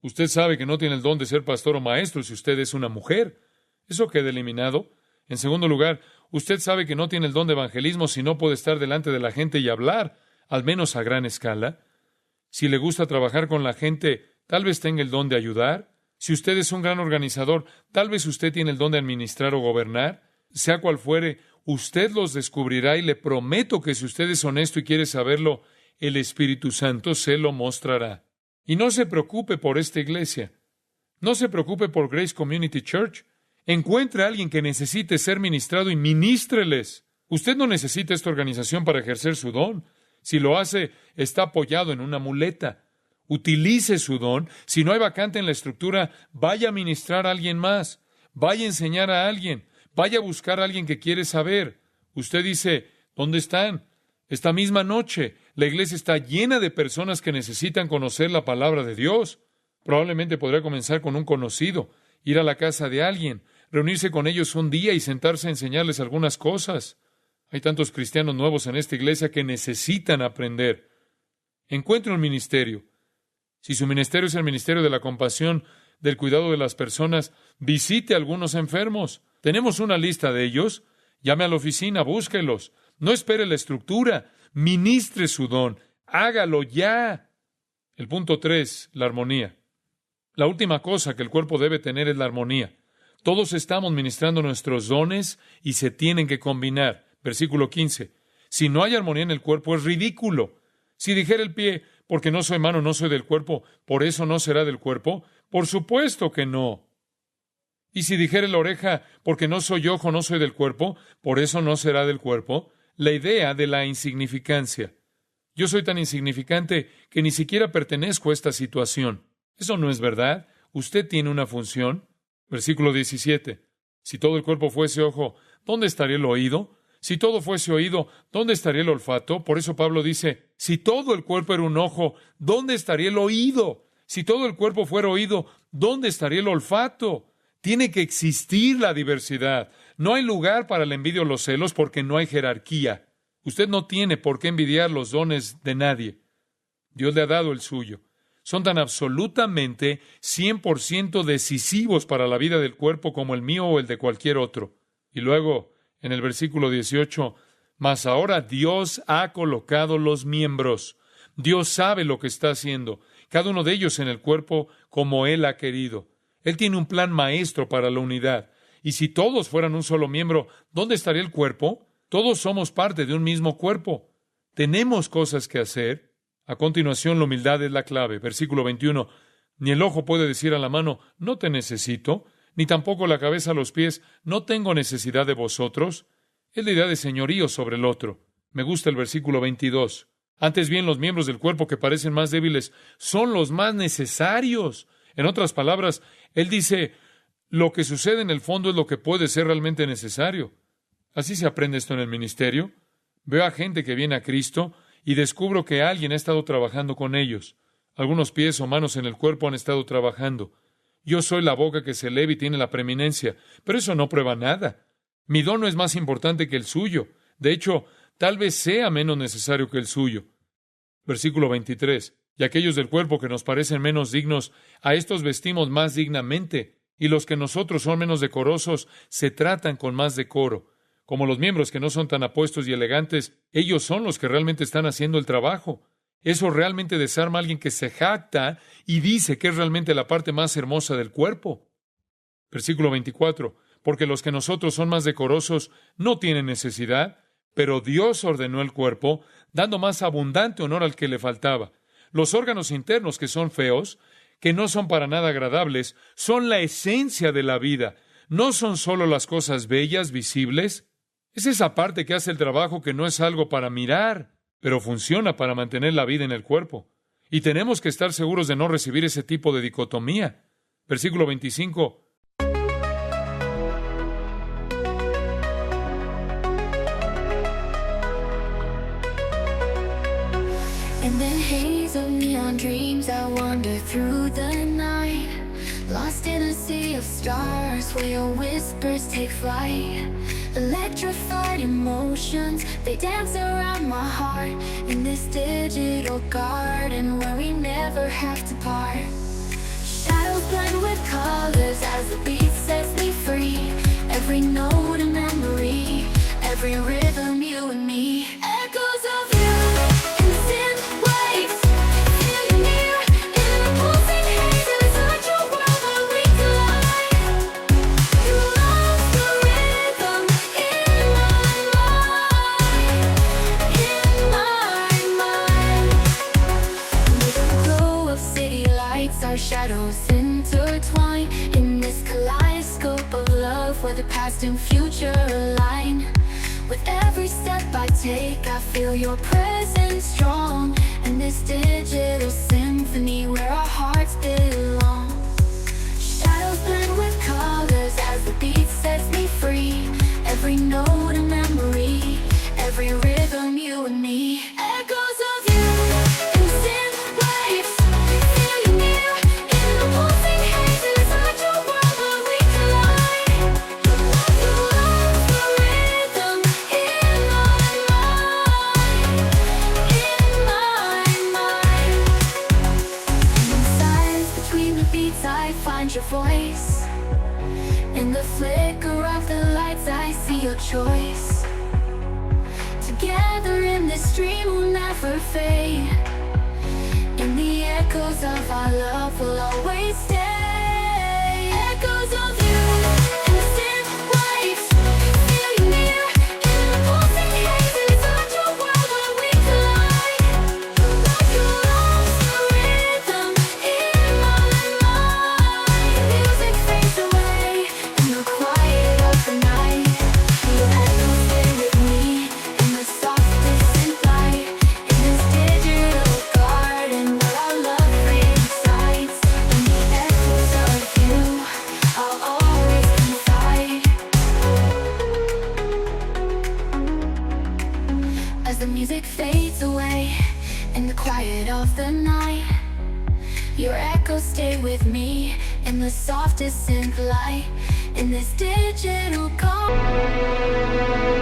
Speaker 1: Usted sabe que no tiene el don de ser pastor o maestro si usted es una mujer. Eso queda eliminado. En segundo lugar, usted sabe que no tiene el don de evangelismo si no puede estar delante de la gente y hablar, al menos a gran escala. Si le gusta trabajar con la gente, tal vez tenga el don de ayudar. Si usted es un gran organizador, tal vez usted tiene el don de administrar o gobernar. Sea cual fuere, usted los descubrirá y le prometo que si usted es honesto y quiere saberlo, el Espíritu Santo se lo mostrará. Y no se preocupe por esta iglesia. No se preocupe por Grace Community Church. Encuentre a alguien que necesite ser ministrado y ministreles. Usted no necesita esta organización para ejercer su don. Si lo hace, está apoyado en una muleta. Utilice su don. Si no hay vacante en la estructura, vaya a ministrar a alguien más. Vaya a enseñar a alguien. Vaya a buscar a alguien que quiere saber. Usted dice, ¿dónde están? Esta misma noche, la iglesia está llena de personas que necesitan conocer la palabra de Dios. Probablemente podrá comenzar con un conocido, ir a la casa de alguien, reunirse con ellos un día y sentarse a enseñarles algunas cosas. Hay tantos cristianos nuevos en esta iglesia que necesitan aprender. Encuentre un ministerio. Si su ministerio es el ministerio de la compasión, del cuidado de las personas, visite a algunos enfermos. Tenemos una lista de ellos. Llame a la oficina, búsquelos. No espere la estructura. Ministre su don. Hágalo ya. El punto 3, la armonía. La última cosa que el cuerpo debe tener es la armonía. Todos estamos ministrando nuestros dones y se tienen que combinar. Versículo 15. Si no hay armonía en el cuerpo, es ridículo. Si dijera el pie, porque no soy mano, no soy del cuerpo, ¿por eso no será del cuerpo? Por supuesto que no. Y si dijera la oreja, porque no soy ojo, no soy del cuerpo, ¿por eso no será del cuerpo? La idea de la insignificancia. Yo soy tan insignificante que ni siquiera pertenezco a esta situación. Eso no es verdad. Usted tiene una función. Versículo 17. Si todo el cuerpo fuese ojo, ¿dónde estaría el oído? Si todo fuese oído, ¿dónde estaría el olfato? Por eso Pablo dice, si todo el cuerpo era un ojo, ¿dónde estaría el oído? Si todo el cuerpo fuera oído, ¿dónde estaría el olfato? Tiene que existir la diversidad. No hay lugar para la envidia o los celos porque no hay jerarquía. Usted no tiene por qué envidiar los dones de nadie. Dios le ha dado el suyo. Son tan absolutamente 100% decisivos para la vida del cuerpo como el mío o el de cualquier otro. Y luego, en el versículo 18, mas ahora Dios ha colocado los miembros. Dios sabe lo que está haciendo, cada uno de ellos en el cuerpo como Él ha querido. Él tiene un plan maestro para la unidad. Y si todos fueran un solo miembro, ¿dónde estaría el cuerpo? Todos somos parte de un mismo cuerpo. Tenemos cosas que hacer. A continuación, la humildad es la clave. Versículo 21. Ni el ojo puede decir a la mano, no te necesito, ni tampoco la cabeza a los pies, no tengo necesidad de vosotros. Es la idea de señorío sobre el otro. Me gusta el versículo 22. Antes bien, los miembros del cuerpo que parecen más débiles son los más necesarios. En otras palabras, él dice, lo que sucede en el fondo es lo que puede ser realmente necesario. Así se aprende esto en el ministerio. Veo a gente que viene a Cristo y descubro que alguien ha estado trabajando con ellos. Algunos pies o manos en el cuerpo han estado trabajando. Yo soy la boca que se eleva y tiene la preeminencia, pero eso no prueba nada. Mi don no es más importante que el suyo. De hecho, tal vez sea menos necesario que el suyo. Versículo 23. Y aquellos del cuerpo que nos parecen menos dignos, a estos vestimos más dignamente, y los que nosotros son menos decorosos, se tratan con más decoro. Como los miembros que no son tan apuestos y elegantes, ellos son los que realmente están haciendo el trabajo. Eso realmente desarma a alguien que se jacta y dice que es realmente la parte más hermosa del cuerpo. Versículo 24. Porque los que nosotros son más decorosos no tienen necesidad, pero Dios ordenó el cuerpo, dando más abundante honor al que le faltaba. Los órganos internos que son feos, que no son para nada agradables, son la esencia de la vida. No son solo las cosas bellas, visibles. Es esa parte que hace el trabajo que no es algo para mirar, pero funciona para mantener la vida en el cuerpo. Y tenemos que estar seguros de no recibir ese tipo de dicotomía. Versículo 25.
Speaker 2: In the haze of neon dreams I wander through the night, lost in a sea of stars where your whispers take flight. Electrified emotions, they dance around my heart, in this digital garden where we never have to part. Shadows blend with colors as the beat sets me free. Every note a memory, every rhythm you and me. Echoes of you in synth waves, feel you near in the pulsing haze. It's such a world where we collide. You lost the rhythm in my mind. With the glow of city lights, our shadows intertwine in this kaleidoscope of love where the past and future align. With every step I take, I feel your presence strong, and this digital symphony where our hearts belong. Shadows blend with colors as the beat sets me free. Every note a memory, every rhythm you and me. Echoes of you in synth waves, feel you near in the pulsing haze. It's such a world where we collide. You lost the rhythm in my mind. And in silence between the beats I find your voice. In the flicker of the lights I see your choice. Together in this dream we'll never fade. In the echoes of our love we'll always stay. Echoes of you the music fades away in the quiet of the night, your echoes stay with me in the softest synth light, in this digital call.